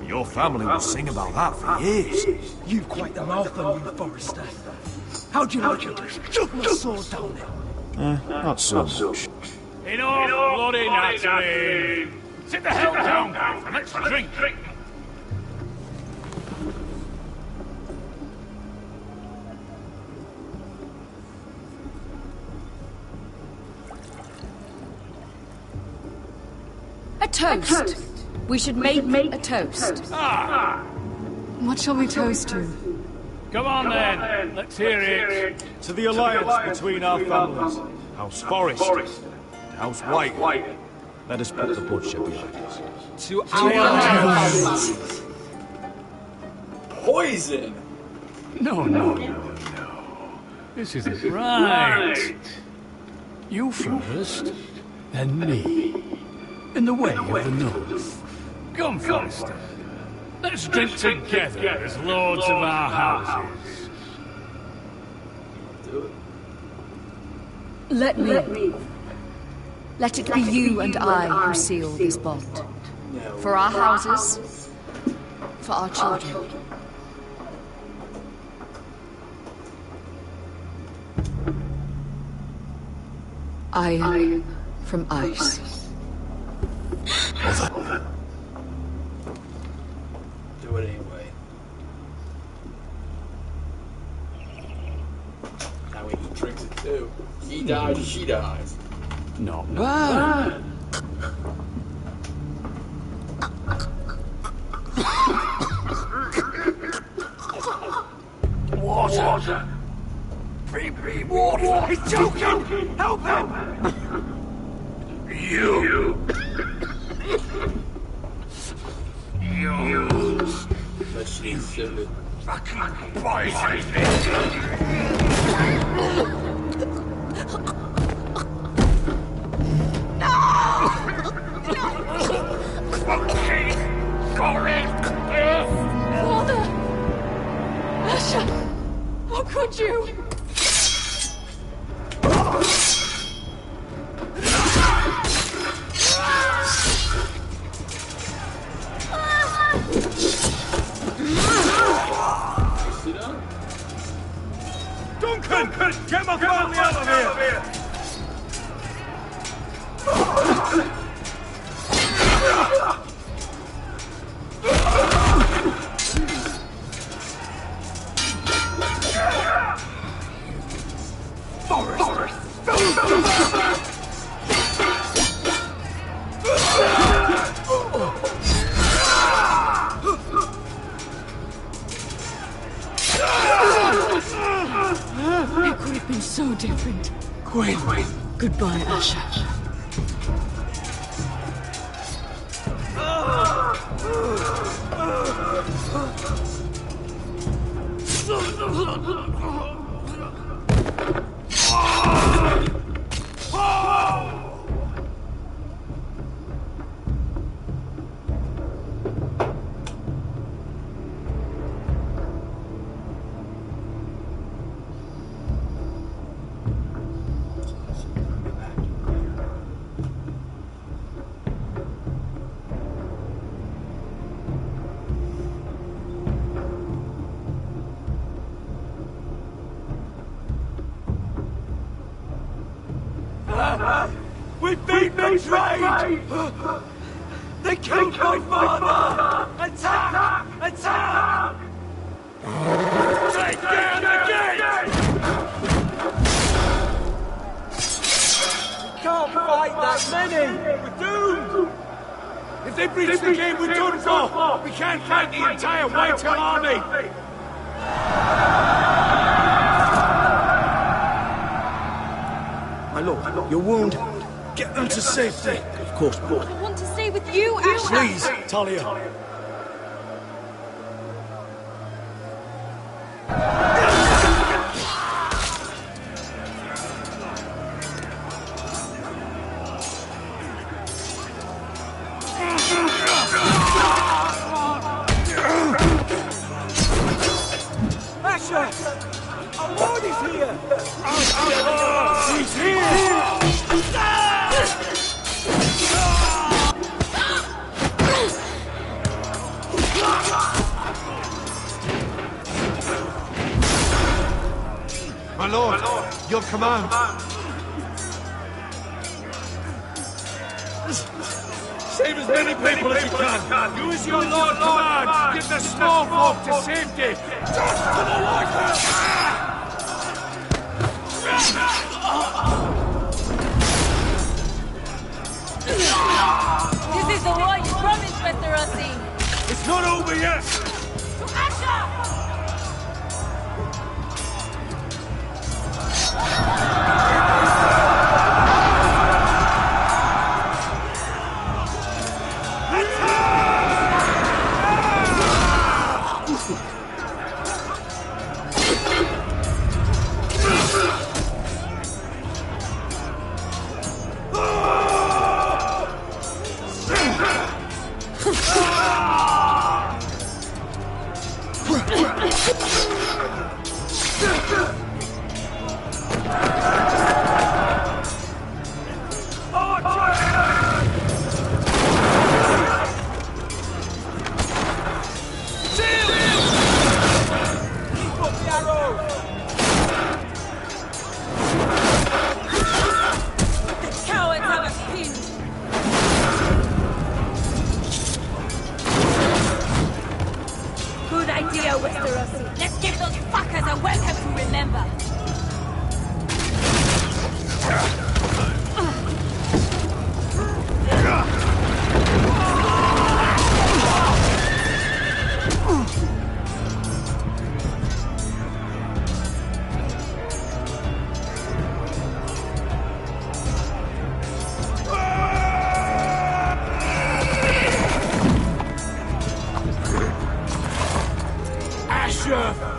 Your family will sing about that for years. You've quite the mouth on you, Forrester. How'd you like it? Shove my sword down it. Not so much. Enough bloody nattering. Sit the hell down and let's drink. A toast. We should make a toast. What shall we toast to? Come on then, let's hear it. To the alliance between our families, House Forrest and House White. Let us put the bloodshed behind us. To our families. Poison! No. This isn't right. You first, then me. In the way of the North. Come, Forrester. Let's drink together as lords of our houses. Let it be you and I who seal this bond. For our houses, for our children. Iron from ice. Do it anyway. Now he drinks it too. He dies, she dies. No. Water! Free water! He's choking! Help him! You! But she's stupid. Fucking poison! Father! Asher! How could you? Duncan! Get my family out of here! Gwen. Goodbye, Asher. We beat betrayed! They killed my father! Attack! Attack! Take down the gate! We can't fight that many! We're doomed! If they breach the gate, we're done for! We can't fight the entire Whitetail army! My lord, your wound. Get them to safety. Of course, boy. I want to stay with you, Asher. Please, Talia. Asher! Our lord is here! He's here! My lord, your command. Save as many people as you can! Do as your lord commands! Get the small folk to safety! Just for the life of... This is the war you promised, Mr. Rossi. It's not over yet! To Asher! Let's give those fuckers a welcome to remember.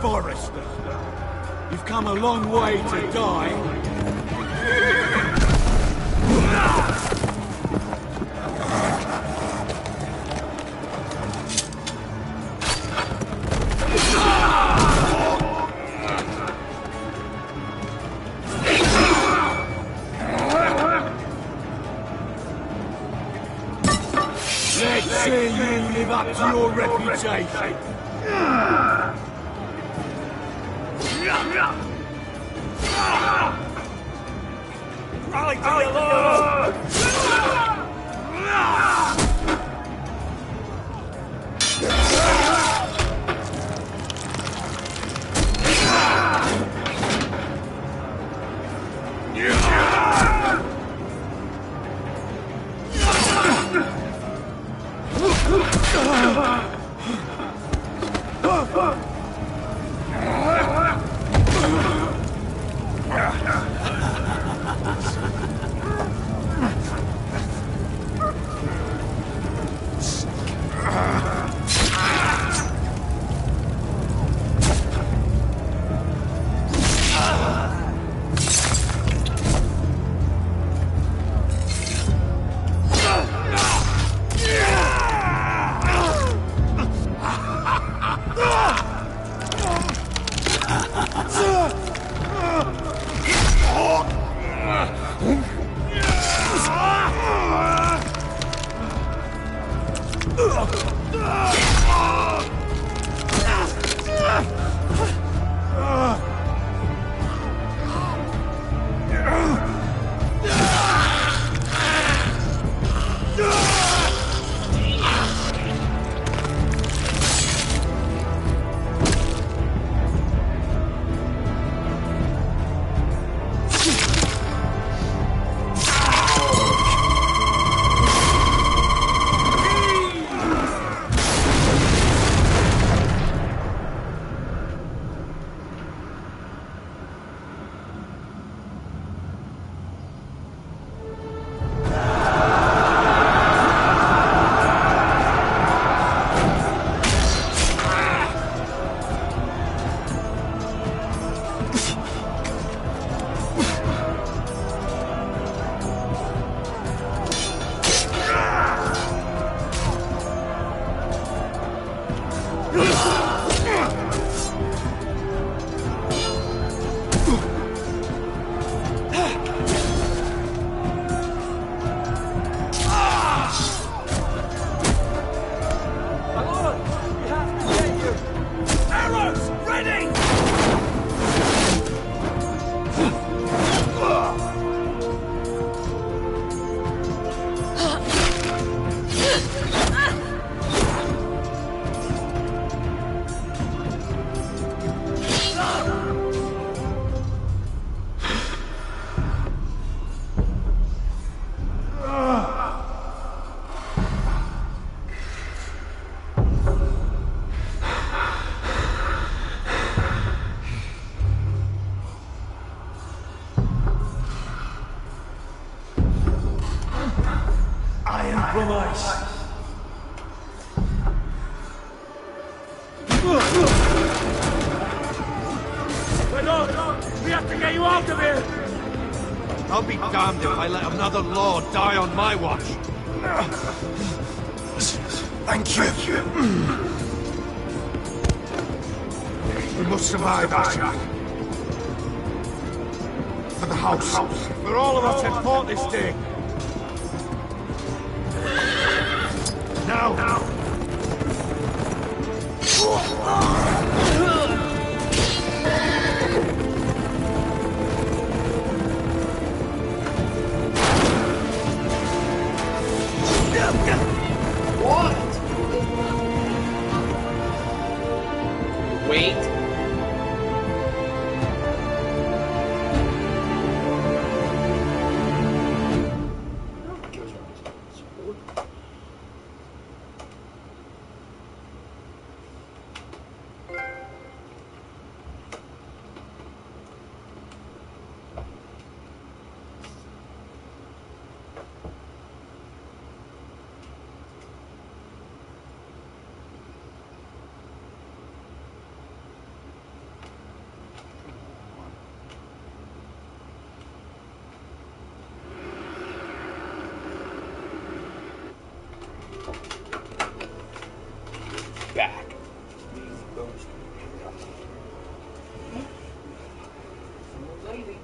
Forrester, you've come a long way to die. Let's see you live up to your reputation. Rally to your lord! compromise. We have to get you out of here! I'll be damned if I let another lord die on my watch. Thank you. We must survive, Asher. For the house. For all of us that fought this day. Now. What? Wait. Back. Lady.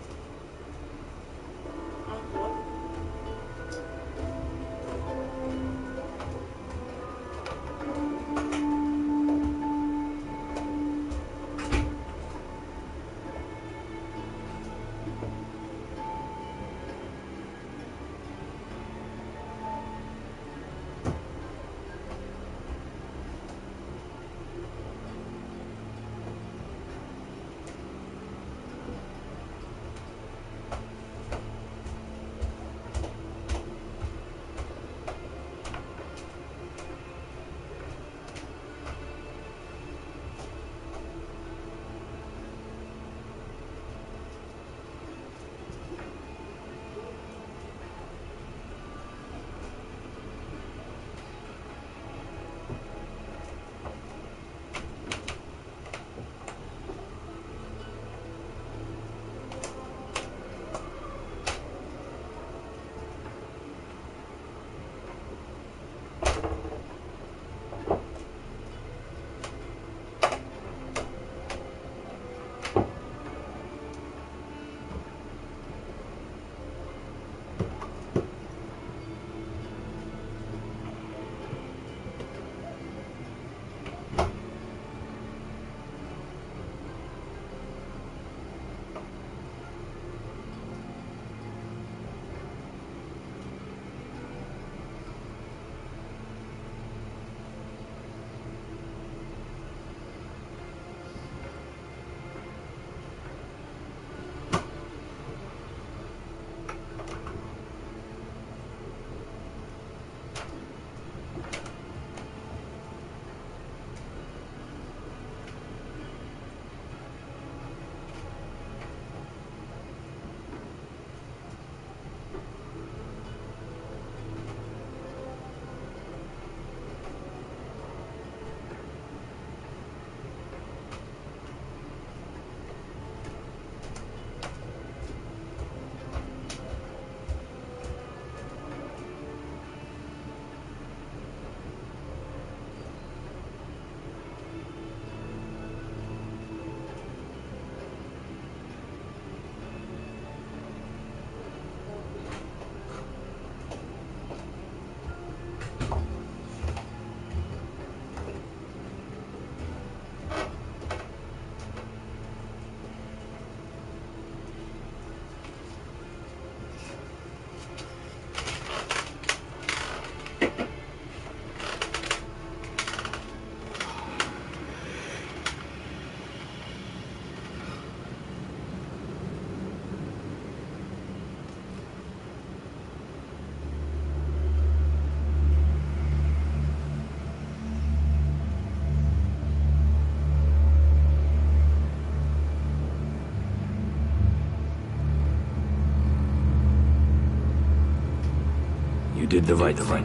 You did the right thing.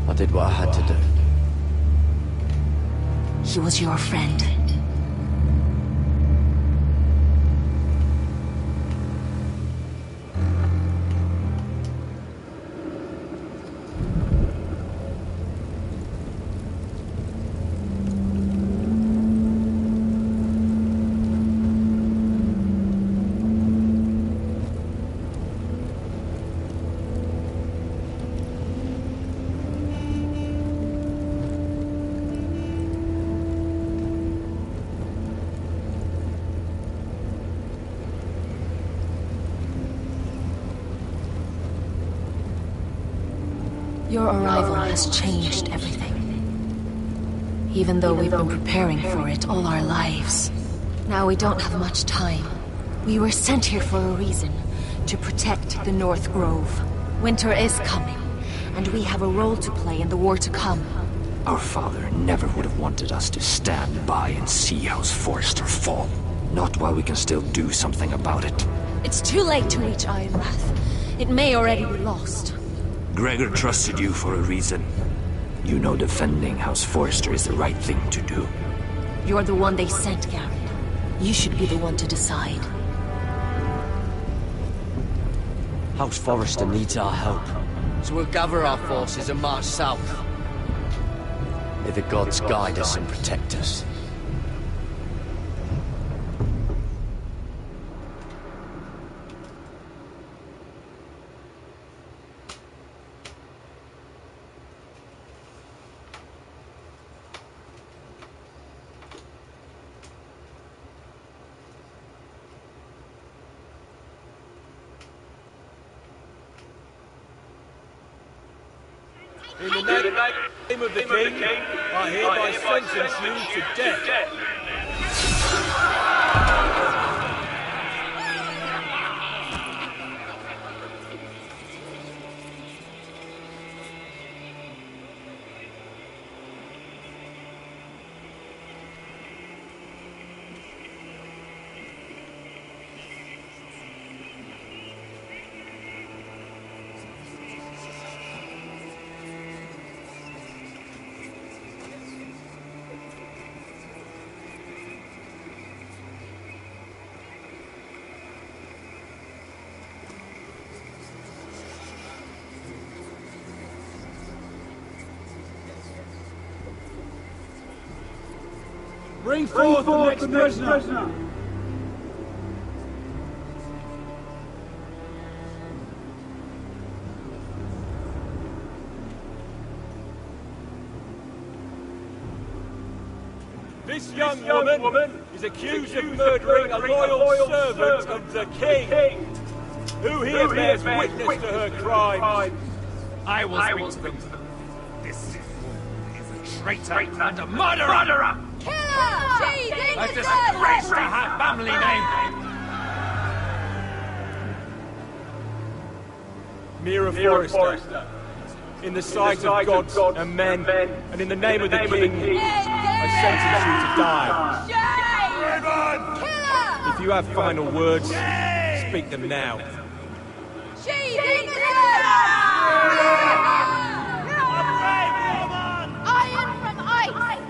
I did what I had to do. He was your friend. Your arrival has changed everything. Even though we've been preparing for it all our lives. Now we don't have much time. We were sent here for a reason. To protect the North Grove. Winter is coming, and we have a role to play in the war to come. Our father never would have wanted us to stand by and see House Forrester fall. Not while we can still do something about it. It's too late to reach Ironrath. It may already be lost. Gregor trusted you for a reason. You know defending House Forrester is the right thing to do. You're the one they sent, Garrett. You should be the one to decide. House Forrester needs our help. So we'll gather our forces and march south. May the gods guide us and protect us. In the name of the King, I hereby sentence you to death. Bring forth the next prisoner! This young woman is accused of murdering a loyal servant of the King, who here bears witness to her crimes. I will speak to them. This woman is a traitor and a murderer! Kill her! She's innocent! A disgrace to her family name! Mira Forrester, in the sight of gods and men, and in the name of the King, I sentence you to die. Kill her! If you have final words, speak them now. She's innocent! A brave woman! Iron from ice!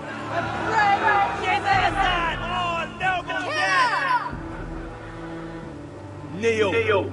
She's innocent! Oh, noble death! Kneel.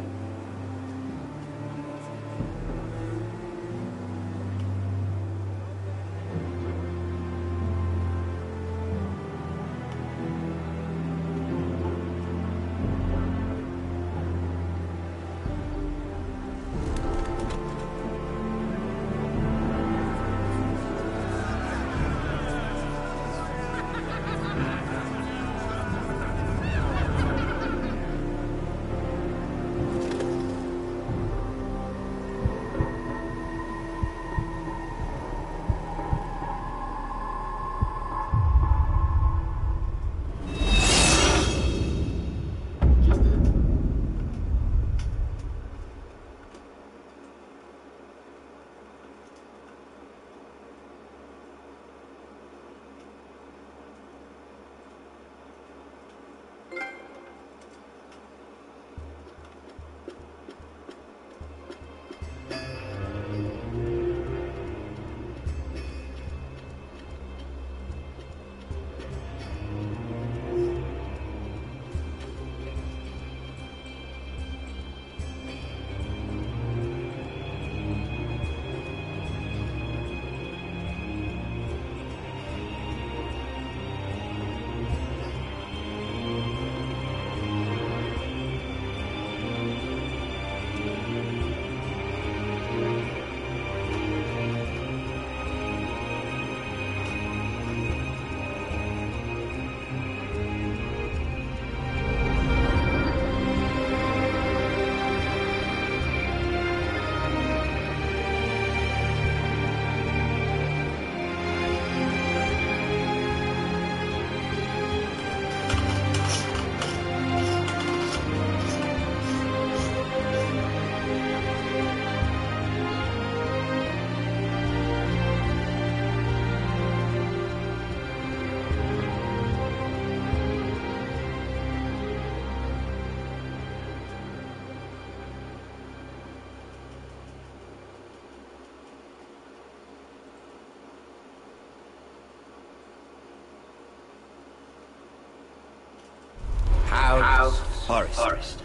forest.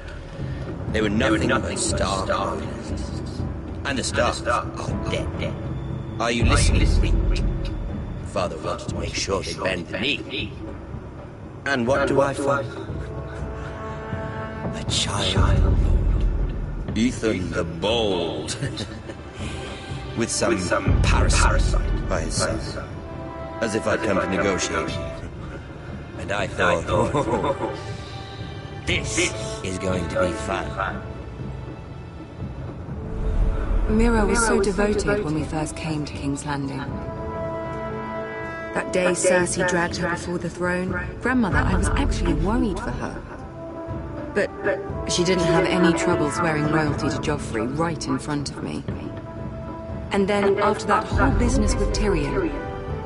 They were nothing but stark owners. And the stars are dead. Are you listening? Father wanted to make sure they bend the knee. And what do I find? A child. Ethan the Bold. With some parasite by his side. As if I'd come to negotiate. And I thought, oh, this is going to be fun. Mira was so devoted when we first came to King's Landing. That day Cersei dragged her before the throne, Grandmother, I was actually worried for her. But she didn't have any trouble swearing royalty to Joffrey right in front of me. And then, after that whole business with Tyrion,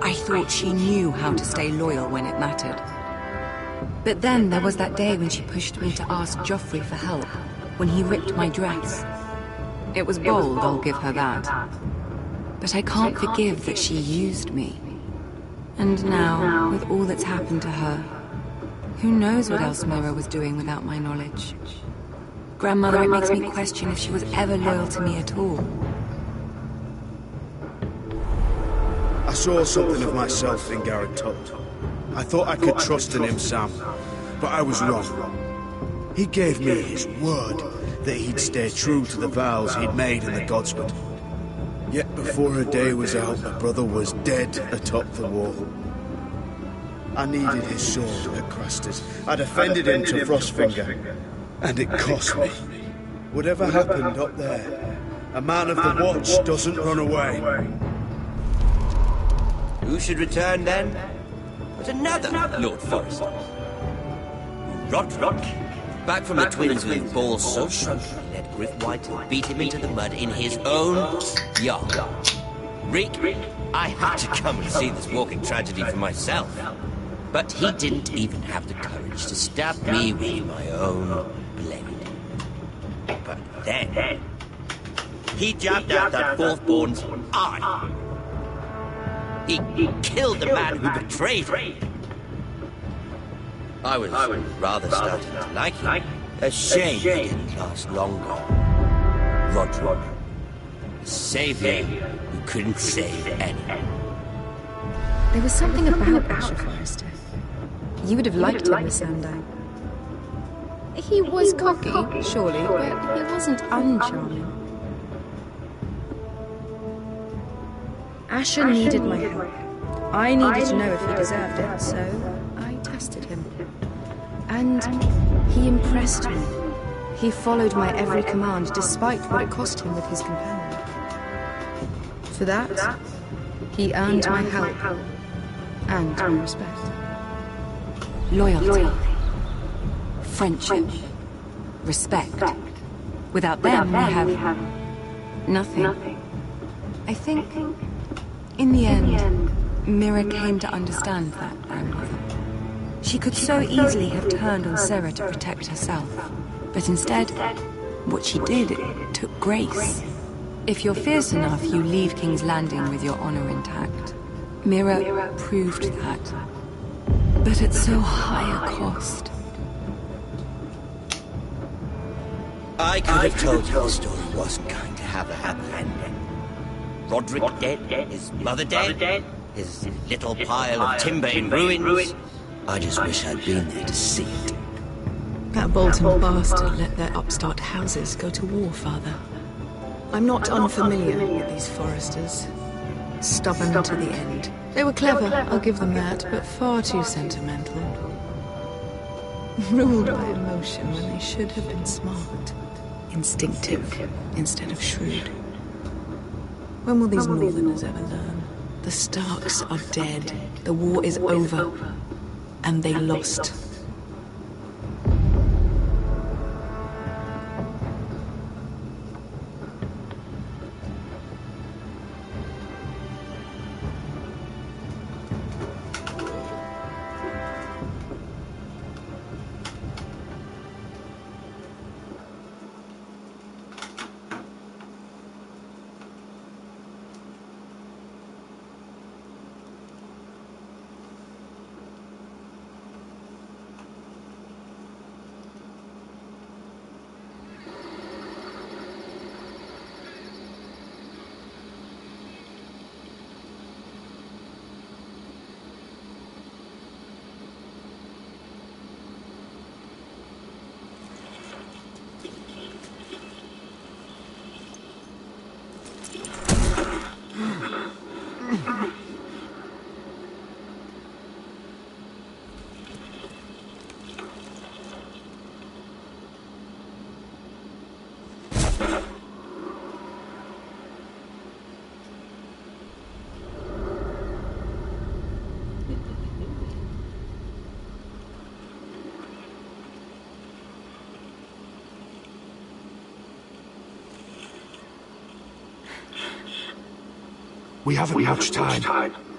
I thought she knew how to stay loyal when it mattered. But then there was that day when she pushed me to ask Joffrey for help, when he ripped my dress. It was bold, I'll give her that. But I can't forgive that she used me. And now, with all that's happened to her, who knows what else Mira was doing without my knowledge? Grandmother, it makes me question if she was ever loyal to me at all. I saw something of myself in Garrett Tutt. I thought I could trust in him, Sam, but I was wrong. He gave me his word that he'd stay true to the vows he'd made in the Godswood. Yet before a day was out, my brother was dead atop the wall. I needed his sword at Craster's. I defended him to Frostfinger, and it cost me. Whatever happened up there, a man of the Watch doesn't run away. Who should return then? But another Lord Forrester. Roderick. Back from the twins with balls so shrunken he let Griff White beat him into the mud in his own yard. Rick, I had to come and see this walking tragedy for myself. But he didn't even have the courage to stab me with my own blade. But then, he jabbed out that fourth-born's eye. He killed the man who betrayed him. I was rather starting to like him. A shame he didn't last longer. Roderick, the savior who couldn't save anyone. There was something about Asher Forrester. You would have liked him, Miss Sandow. He was cocky, surely, but he wasn't uncharming. Asher needed my help. I needed to know if he deserved it, so I tested him. And he impressed me. He followed my every command, despite what it cost him with his companion. For that, he earned my help and my respect. Loyalty, friendship, respect. Without them, we have nothing. I think, in the end, Mira came to understand that, Grandmother. She could so easily have turned on Sarah to protect herself. But instead, what she did, it took grace. If you're fierce enough, you leave King's Landing with your honor intact. Mira proved that. But at so high a cost. I could have told you the story wasn't going to have a happy ending. Roderick dead, his mother dead, his little pile of timber in ruins. I just wish I'd been there to see it. That Bolton bastard let their upstart houses go to war, Father. I'm not unfamiliar with these Forresters. Stubborn to the end. They were clever, I'll give them that, but far too sentimental. Ruled by emotion when they should have been smart. Instinctive instead of shrewd. When will these Northerners ever learn? The Starks are dead. The war is over. And they lost. We haven't much time.